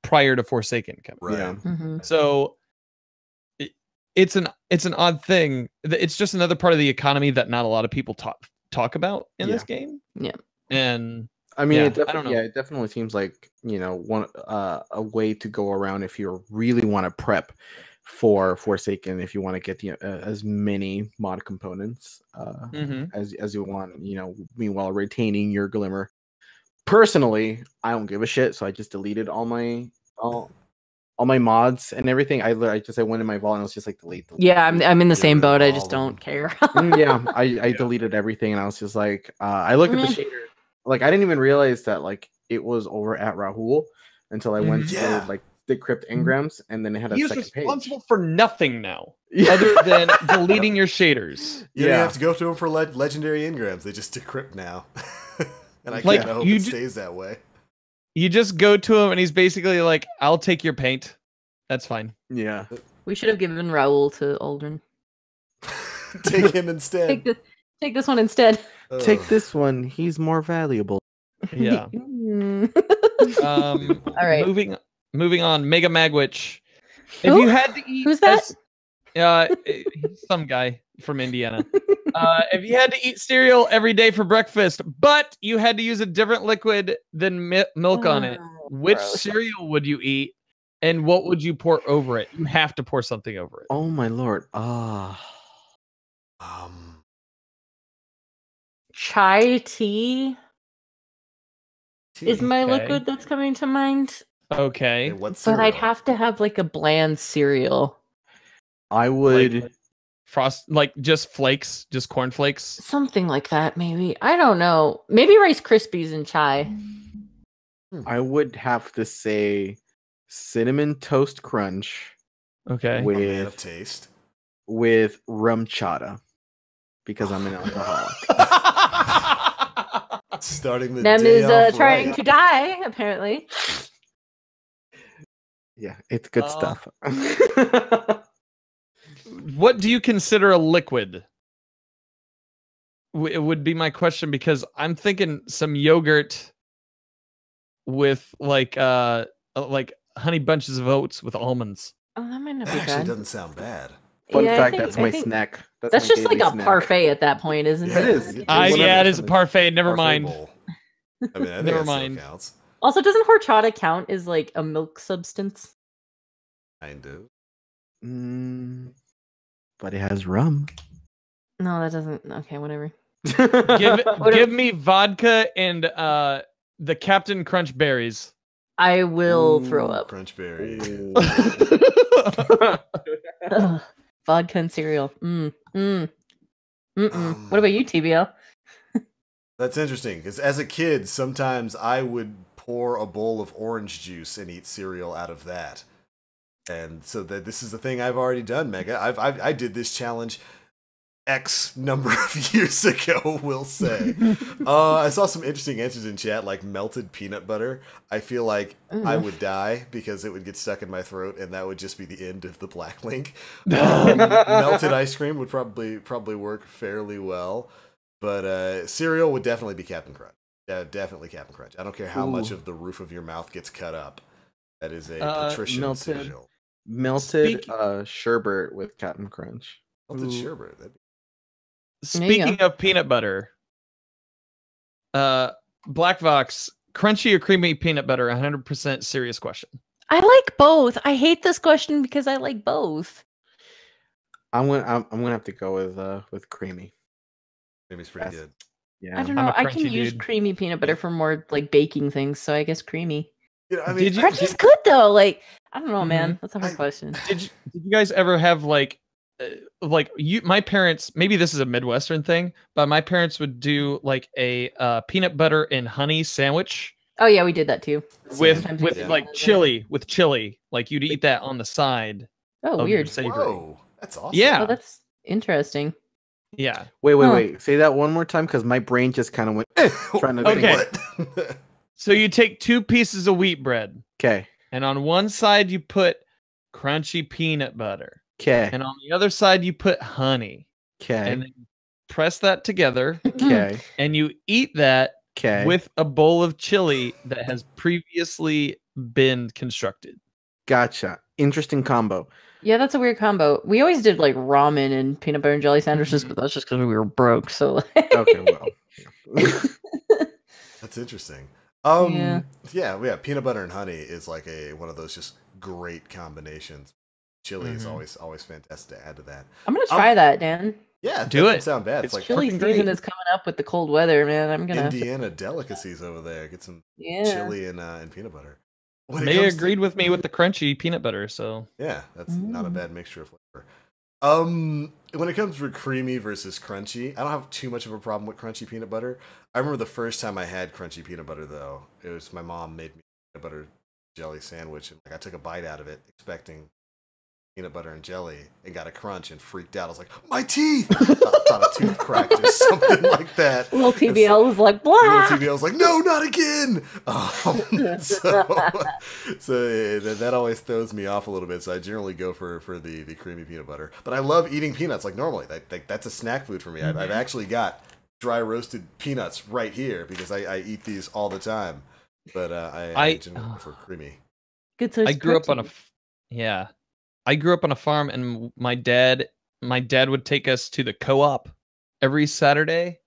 prior to Forsaken coming. Right. So it's an odd thing. It's just another part of the economy that not a lot of people talk about in this game. Yeah. And I mean, it definitely seems like, a way to go around if you really want to prep for Forsaken, if you want to get as many mod components as you want, meanwhile retaining your Glimmer. Personally, I don't give a shit, so I just deleted all my all my mods and everything. I went in my vault and I was just like delete. Yeah, I'm in the same rid of boat. I all just of don't them. care. Yeah, I deleted everything and I was just like, I looked at the shader. Like I didn't even realize that like it was over at Rahul until I went Yeah. to like Decrypt Engrams and then it had a He's second page. responsible for nothing now, other than deleting your shaders. You don't have to go to them for legendary engrams. They just decrypt now. And I Like, kind of hope you it ju- stays that way. You just go to him and he's basically like, "I'll take your paint. That's fine." Yeah. We should have given Raul to Aldrin. Take him instead. Take this one instead. Take this one. He's more valuable. Yeah. All right. Moving on. Mega Magwitch. If Who? you had to eat, Who's that? he's some guy from Indiana. If you had to eat cereal every day for breakfast, but you had to use a different liquid than milk on it, which gross. cereal would you eat, and what would you pour over it? You have to pour something over it. Oh my lord. Chai tea is my Okay. liquid that's coming to mind. Okay. Hey, what But cereal? I'd have to have like a bland cereal. I would Like frost, like just flakes, just corn flakes. Something like that, maybe. I don't know. Maybe Rice Krispies and chai. I would have to say cinnamon toast crunch Okay. A man of with taste. rum chata because I'm an alcoholic. Starting the Nem day is off trying right. to die, apparently. Yeah, it's good Uh, stuff. What do you consider a liquid? It would be my question because I'm thinking some yogurt with like honey bunches of oats with almonds. Oh, that might not That be actually bad. doesn't sound bad. Fun Yeah, I fact, think- that's I my think snack. That's my just like daily a snack. parfait at that point, isn't Yeah, it? it is. It is. Yeah, it is a 100%. parfait. Never Parfait mind. bowl. I mean, I think Never that still mind. counts. Also, doesn't horchata count as like a milk substance? Kind of. But it has rum. No, that doesn't. Okay, whatever. Give me vodka and the Captain Crunch berries. I will throw Ooh, up. Crunch berry. Ugh, vodka and cereal. What about you, TBL? That's interesting because as a kid, sometimes I would pour a bowl of orange juice and eat cereal out of that. And so this is the thing I've already done, Mega. I did this challenge X number of years ago, we'll say. I saw some interesting answers in chat, like melted peanut butter. I feel like I would die because it would get stuck in my throat, and that would just be the end of the Black Link. Melted ice cream would probably work fairly well, but cereal would definitely be Captain Crunch. Yeah, definitely Captain Crunch. I don't care how much of the roof of your mouth gets cut up. That is a patrician melted. cereal. Melted sherbet with Captain Crunch. Melted sherbet. That'd be Speaking of peanut butter, Black Vox, crunchy or creamy peanut butter? 100% serious question. I like both. I hate this question because I like both. I'm gonna have to go with creamy. Creamy's pretty Yes. good. Yeah. I don't I'm know. a I can crunchy use dude. creamy peanut butter for more like baking things, so I guess creamy. You know, I mean, Did you- Crunchy's good though. Like I don't know, man. Mhm. That's a hard question. Did you guys ever have like my parents, maybe this is a Midwestern thing, but my parents would do like a peanut butter and honey sandwich Oh yeah, we did that too. with Sometimes we did like that. chili, like you'd eat that on the side. Oh, of your weird. savory. whoa, that's awesome. Yeah. Oh, that's interesting. Yeah. Wait. Huh. Say that one more time because my brain just kind of went. Trying to Okay. What? So you take 2 pieces of wheat bread, Okay. and on one side you put crunchy peanut butter, Okay. and on the other side you put honey, Okay. and then you press that together, Okay. and you eat that Okay. with a bowl of chili that has previously been constructed. Gotcha. Interesting combo. Yeah, that's a weird combo. We always did like ramen and peanut butter and jelly sandwiches, but that's just because we were broke. So Okay. Well. That's interesting. Yeah. Yeah. Peanut butter and honey is like one of those just great combinations. Chili is Mhm. always fantastic to add to that. I'm gonna try that, Dan. Yeah, Do doesn't it. sound bad. It's It's like Chili fucking season great. is coming up with the cold weather, man. I'm gonna Indiana delicacies over there. Get some yeah. chili and peanut butter. They agreed with me with the crunchy peanut butter, so yeah, that's not a bad mixture of flavor. When it comes to creamy versus crunchy, I don't have too much of a problem with crunchy peanut butter. I remember the first time I had crunchy peanut butter, though. It was my mom made me a peanut butter jelly sandwich, and like I took a bite out of it, expecting peanut butter and jelly, and got a crunch and freaked out. I was like, my teeth! Thought a tooth cracked or something like that. Little TBL was like, blah! Little TBL was like, no, not again! So that always throws me off a little bit, so I generally go for the creamy peanut butter. But I love eating peanuts, like normally. That's a snack food for me. I've actually got dry roasted peanuts right here, because I eat these all the time. But I generally go for creamy. Good size I grew up on protein. I grew up on a farm, and my dad would take us to the co-op every Saturday,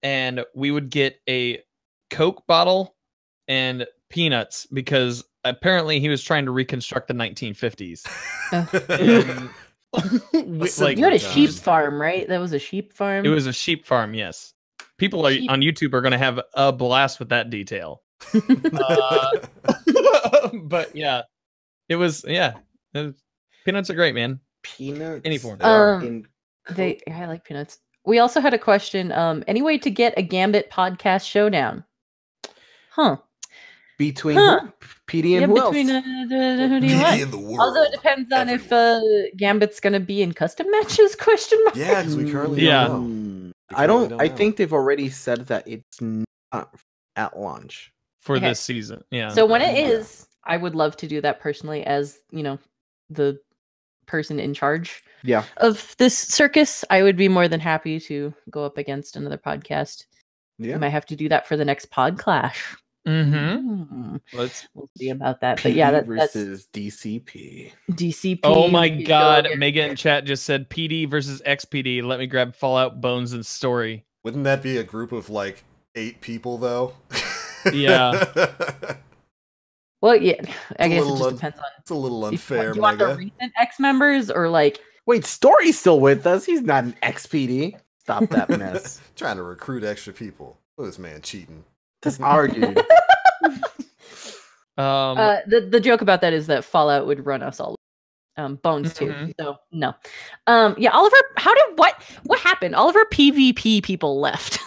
and we would get a Coke bottle and peanuts because apparently he was trying to reconstruct the 1950s. You had a sheep farm, right? That was a sheep farm? It was a sheep farm, yes. People on YouTube are going to have a blast with that detail. But yeah, it was, peanuts are great, man. Peanuts? Any form. I like peanuts. We also had a question. Any way to get a Gambit podcast showdown? Between who? PD and who else? Between who do you want? in the world. Also, it depends on if Gambit's going to be in custom matches, question mark? Yeah, because we currently don't know. I think they've already said that it's not at launch. For this season, yeah. So when it is, I would love to do that personally as, the person in charge of this circus. I would be more than happy to go up against another podcast. Yeah. I might have to do that for the next pod clash. We'll see about that. But PD versus DCP. DCP. Oh my god, Megan in chat just said PD versus XPD. Let me grab Fallout Bones and Story. Wouldn't that be a group of like 8 people though? Yeah. Well, yeah, I guess it just depends on. It's a little unfair. Do you want the recent X members or like? Wait, Story's still with us. He's not an XPD. Stop that mess. Trying to recruit extra people. Look at this man cheating. That's our dude. The joke about that is that Fallout would run us all. Bones too. So no. Yeah, Oliver. What happened? All of our PvP people left.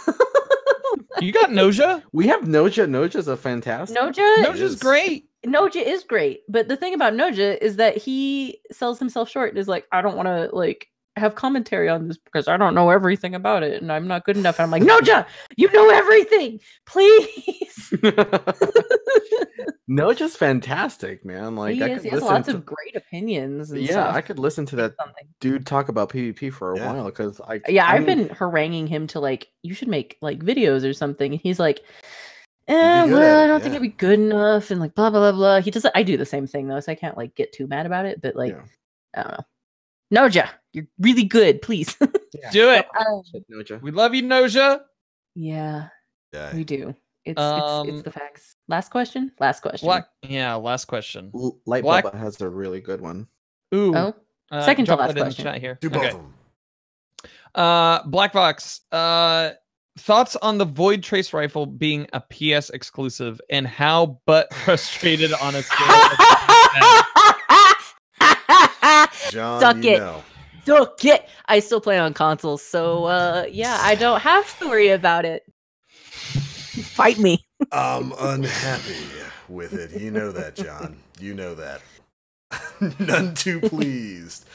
You got Noja? We have Noja. Noja's a fantastic. Noja's great. Noja is great, but the thing about Noja is that he sells himself short and is like, I don't want to have commentary on this because I don't know everything about it and I'm not good enough. And I'm like, Noja, you know everything, please. Noja's fantastic, man. Like he has lots of great opinions. And stuff. I could listen to that dude talk about PvP for a while because I've been haranguing him to you should make videos or something. And he's like, I don't think it'd be good enough, and blah blah blah blah. He does. I do the same thing though, so I can't get too mad about it. But I don't know. Noja, you're really good. Please do it. Noja. We love you, Noja. Yeah, we do. It's the facts. Last question. Last question. Light Bubba has a really good one. Ooh. Oh. Second to last question. Chat here. Do both of them. Black Fox. Thoughts on the Void Trace Rifle being a PS exclusive and how butt frustrated on a scale of John, Suck it. I still play on consoles, so I don't have to worry about it. Fight me. I'm unhappy with it. You know that, John. You know that. None too pleased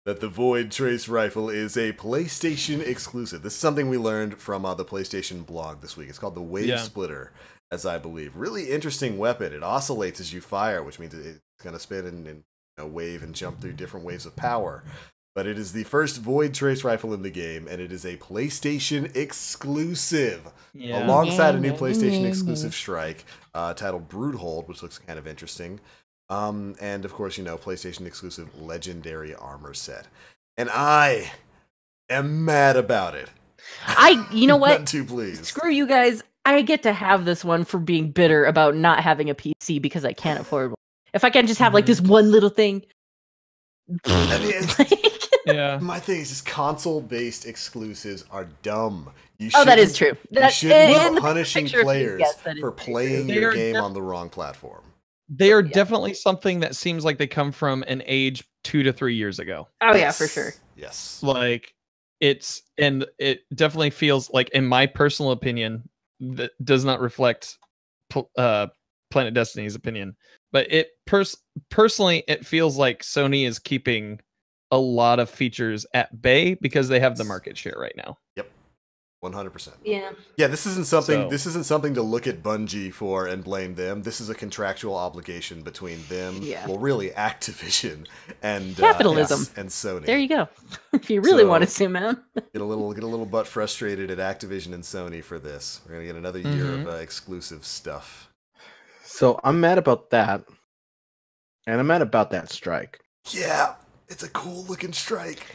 that the Void Trace Rifle is a PlayStation exclusive. This is something we learned from the PlayStation blog this week. It's called the Wave Splitter, as I believe. Really interesting weapon. It oscillates as you fire, which means it's going to spin and wave and jump through different waves of power. But it is the first Void Trace Rifle in the game, and it is a PlayStation exclusive. Alongside a new PlayStation exclusive strike titled Broodhold, which looks kind of interesting. And of course, PlayStation exclusive Legendary Armor set. And I am mad about it. You know what? Not too pleased. Screw you guys. I get to have this one for being bitter about not having a PC because I can't afford one. If I can just have this one little thing. My thing is just console-based exclusives are dumb. That is true. You shouldn't be punishing players for playing your game on the wrong platform. they are definitely something that seems like they come from an age 2 to 3 years ago. Oh yeah, for sure. Yes. Like it definitely feels like, in my personal opinion, that does not reflect Planet Destiny's opinion, but it personally it feels like Sony is keeping a lot of features at bay because they have the market share right now. Yep. 100%. Yeah. Yeah, this isn't something to look at Bungie for and blame them. This is a contractual obligation between them, well, really Activision and capitalism and Sony. There you go. If you really want to zoom out, get a little butt frustrated at Activision and Sony for this. We're gonna get another year of exclusive stuff. So I'm mad about that, and I'm mad about that strike. Yeah, it's a cool looking strike.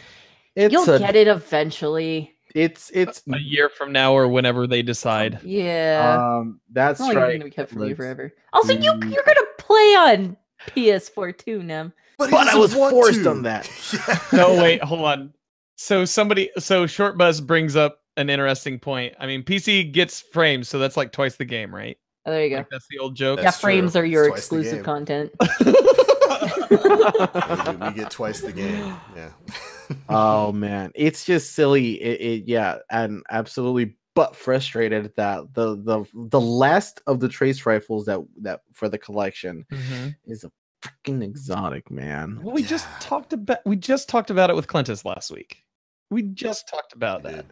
You'll get it eventually. It's a year from now or whenever they decide. Yeah. That's not gonna be kept from you forever. Also, you're gonna play on PS4 too, Nem. But I was forced on that. No, wait, hold on. So Short Buzz brings up an interesting point. I mean, PC gets frames, so that's like twice the game, right? Oh, there you go. Like, that's the old joke. Yeah, frames are your exclusive content. We get twice the game. Yeah. Oh man, it's just silly. And absolutely butt frustrated that the last of the trace rifles that for the collection is a freaking exotic, man. Well, we just talked about it with Clintus last week. We just talked about that.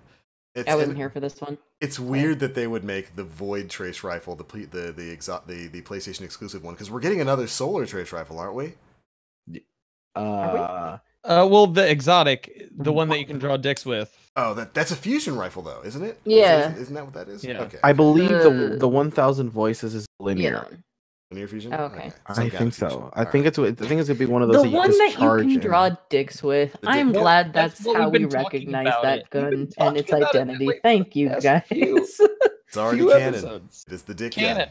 I wasn't here for this one. It's weird that they would make the Void trace rifle the PlayStation exclusive one, because we're getting another solar trace rifle, aren't we? Well, the exotic, the one that you can draw dicks with. Oh, that's a fusion rifle, though, isn't it? Yeah. Isn't that what that is? Yeah. Okay. I believe the 1,000 voices is linear. Yeah. Linear fusion. Oh, okay. I think so. I think it's gonna be one of those. The one that you can draw dicks with. I'm glad that's how we recognize that gun and its identity. Thank you, guys. It's already canon. It is the dick gun.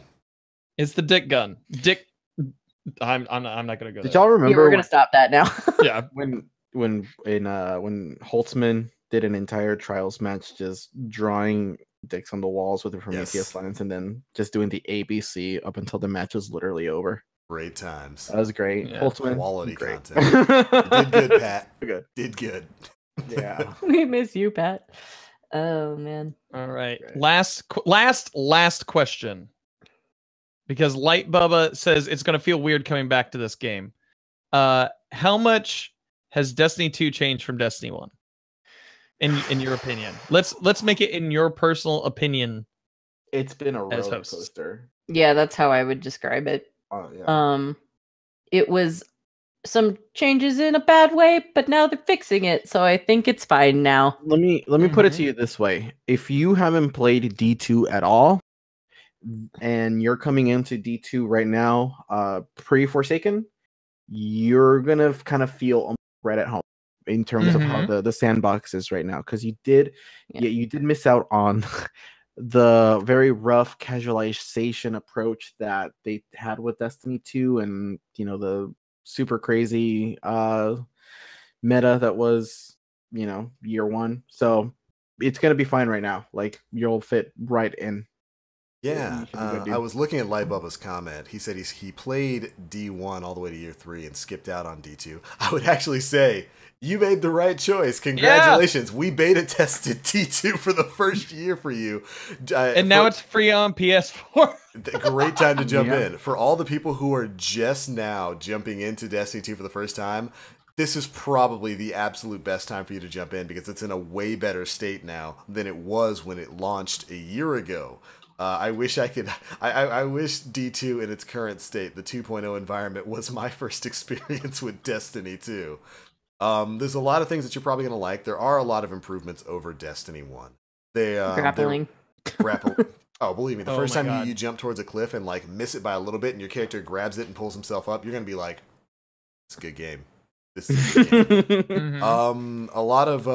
It's the dick gun. Dick. I'm not gonna go. Did y'all remember? We're gonna stop that now. Yeah. When Holtzman did an entire trials match just drawing dicks on the walls with the Prometheus lines and then just doing the ABC up until the match was literally over. Great times. That was great. Yeah. Holtzman, quality great. content. You did good, Pat. Good. Did good. Yeah. We miss you, Pat. Oh man. All right. Last question. Because Light Bubba says it's gonna feel weird coming back to this game. How much has Destiny 2 changed from Destiny 1? In your opinion, let's make it in your personal opinion. It's been a roller coaster. Yeah, that's how I would describe it. Yeah. It was some changes in a bad way, but now they're fixing it, so I think it's fine now. Let me put it to you this way: if you haven't played D2 at all, and you're coming into D2 right now, pre-Forsaken, you're gonna kind of feel right at home in terms of how the sandbox is right now, because you did miss out on the very rough casualization approach that they had with Destiny 2 and the super crazy meta that was year one. So it's gonna be fine right now. Like, you'll fit right in. Yeah, I was looking at Light Bubba's comment. He said he played D1 all the way to year 3 and skipped out on D2. I would actually say you made the right choice. Congratulations. Yeah. We beta tested D2 for the first year for you. And now it's free on PS4. Great time to jump in. For all the people who are just now jumping into Destiny 2 for the first time, this is probably the absolute best time for you to jump in, because it's in a way better state now than it was when it launched a year ago. I wish I could. I wish D2 in its current state, the 2.0 environment, was my first experience with Destiny 2. There's a lot of things that you're probably gonna like. There are a lot of improvements over Destiny 1. Grappling. Oh, believe me, the first time you jump towards a cliff and like miss it by a little bit, and your character grabs it and pulls himself up, you're gonna be like, "It's a good game." This is a good game. A lot of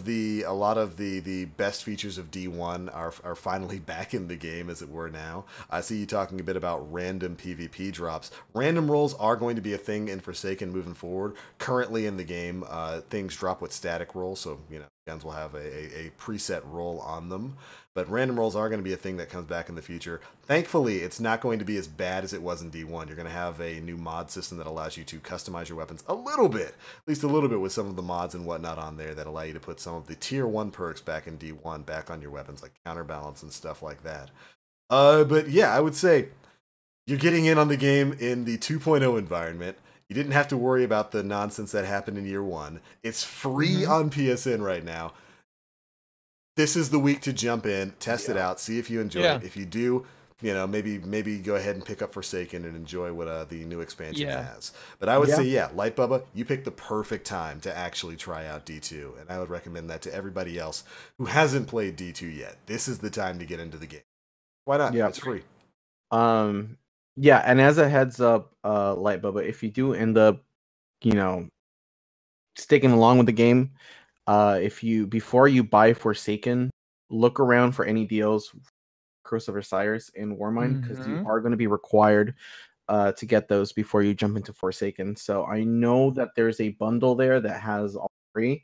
the best features of D1 are finally back in the game, as it were now. I see you talking a bit about random PvP drops. Random rolls are going to be a thing in Forsaken moving forward. Currently in the game, things drop with static rolls, so guns will have a preset roll on them. But random rolls are going to be a thing that comes back in the future. Thankfully, it's not going to be as bad as it was in D1. You're going to have a new mod system that allows you to customize your weapons a little bit, at least a little bit, with some of the mods and whatnot on there that allow you to put some of the tier 1 perks back in D1 back on your weapons, like counterbalance and stuff like that. But yeah, I would say you're getting in on the game in the 2.0 environment. You didn't have to worry about the nonsense that happened in year 1. It's free on PSN right now. This is the week to jump in, test it out, see if you enjoy it. If you do, you know, maybe go ahead and pick up Forsaken and enjoy what the new expansion has. But I would say, Light Bubba, you picked the perfect time to actually try out D2, and I would recommend that to everybody else who hasn't played D2 yet. This is the time to get into the game. Why not? It's free. Yeah, and as a heads up, Light Bubba, if you do end up, you know, sticking along with the game, before you buy Forsaken, look around for any deals, Curse of Osiris and Warmind, because you are going to be required to get those before you jump into Forsaken. So I know that there's a bundle there that has all three,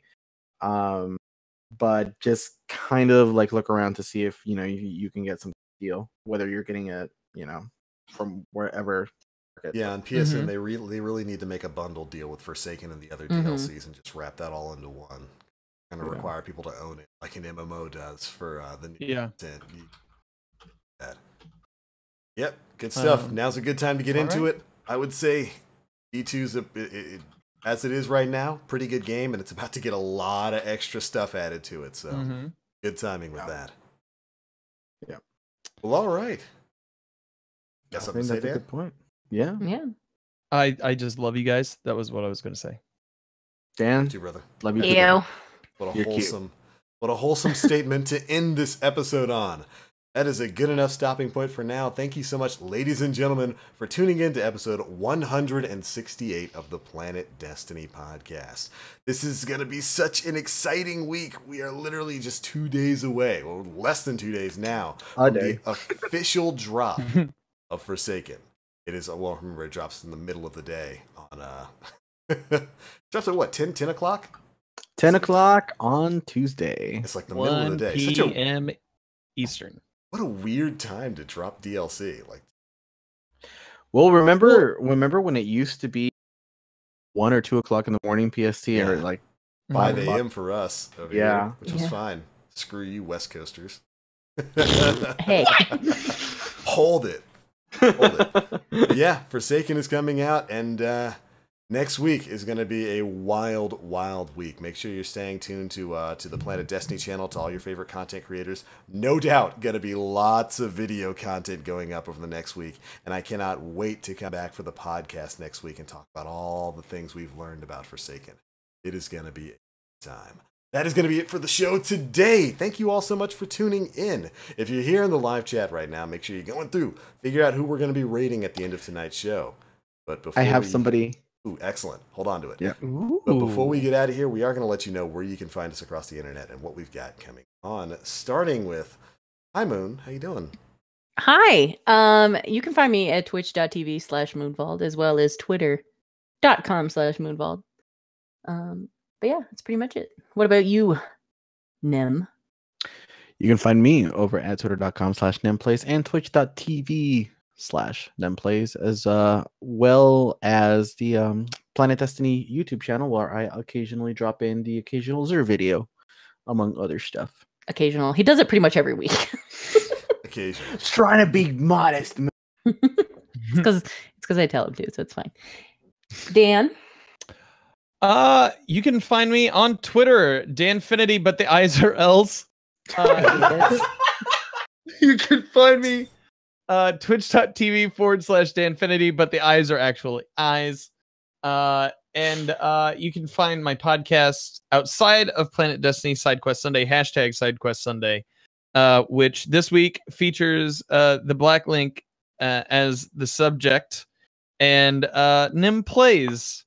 but just kind of like look around to see if you can get some deal, whether you're getting it from wherever. Yeah, on PSN they really need to make a bundle deal with Forsaken and the other DLCs and just wrap that all into one. Kind of require people to own it, like an MMO does for the new content. Yep, good stuff. Now's a good time to get into it. I would say D2's as it is right now, pretty good game, and it's about to get a lot of extra stuff added to it. So good timing with that. Yeah. Well, all right. Got something to say, Dan? A good point. Yeah. Yeah. I just love you guys. That was what I was going to say. Dan, love you, brother. Love you too. What a wholesome statement to end this episode on. That is a good enough stopping point for now. Thank you so much, ladies and gentlemen, for tuning in to episode 168 of the Planet Destiny podcast. This is going to be such an exciting week. We are literally just 2 days away, or less than 2 days now, from the official drop of Forsaken. It is, well, remember, it drops in the middle of the day on, drops at what, 10 o'clock? 10 o'clock on Tuesday. It's like the middle of the day. 1 p.m. Eastern. What a weird time to drop DLC. Like, well, remember when it used to be 1 or 2 o'clock in the morning PST, or like 5 a.m. for us over here, which was fine. Screw you, West Coasters. Hey, hold it. Yeah, Forsaken is coming out, and next week is going to be a wild, wild week. Make sure you're staying tuned to the Planet Destiny channel, to all your favorite content creators. No doubt going to be lots of video content going up over the next week, and I cannot wait to come back for the podcast next week and talk about all the things we've learned about Forsaken. It is going to be a time. That is going to be it for the show today. Thank you all so much for tuning in. If you're here in the live chat right now, make sure you're going through, figure out who we're going to be rating at the end of tonight's show. But before I have somebody. Ooh, excellent. Hold on to it. Yeah. But before we get out of here, we are going to let you know where you can find us across the internet and what we've got coming on. Starting with, hi Moon, how you doing? Hi. You can find me at twitch.tv/Moonvald, as well as twitter.com/Moonvald. But yeah, that's pretty much it. What about you, Nem? You can find me over at twitter.com/NemPlays and twitch.tv/NemPlays, as well as the Planet Destiny YouTube channel, where I occasionally drop in the occasional Xur video, among other stuff. Occasional. He does it pretty much every week. Occasionally. Just trying to be modest. It's because I tell him to, so it's fine. Dan? You can find me on Twitter, Danfinity, but the I's are L's. You can find me twitch.tv/Danfinity, but the I's are actually I's. And you can find my podcast outside of Planet Destiny, SideQuest Sunday, #SideQuest Sunday, which this week features the Black Link as the subject, and Nim Plays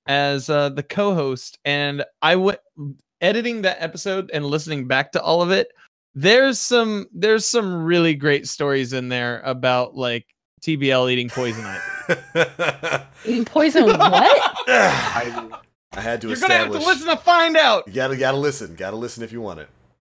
as the co-host. And I went editing that episode and listening back to all of it. There's some really great stories in there about like TBL eating poison ivy. Eating poison what? I had to You're establish. gonna have to listen to find out. You gotta listen. Gotta listen if you want it.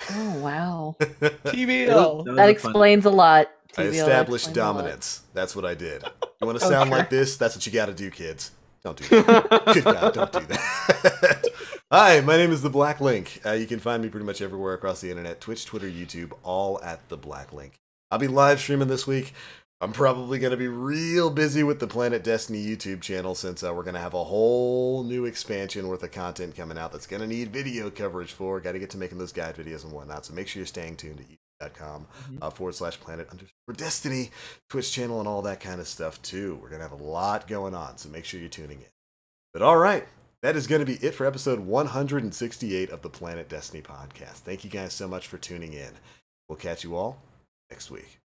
Oh wow. TBL. That explains a lot. I TBL, established explains a lot. dominance. That's what I did. You want to sound like this? That's what you gotta do, kids. Don't do that. Good God, don't do that. Hi, my name is The Black Link. You can find me pretty much everywhere across the internet. Twitch, Twitter, YouTube, all at The Black Link. I'll be live streaming this week. I'm probably going to be real busy with the Planet Destiny YouTube channel since we're going to have a whole new expansion worth of content coming out that's going to need video coverage for. Got to get to making those guide videos and whatnot, so make sure you're staying tuned to youtube.com/planet_destiny, Twitch channel, and all that kind of stuff too. We're going to have a lot going on, so make sure you're tuning in. But all right, that is going to be it for episode 168 of the Planet Destiny podcast. Thank you guys so much for tuning in. We'll catch you all next week.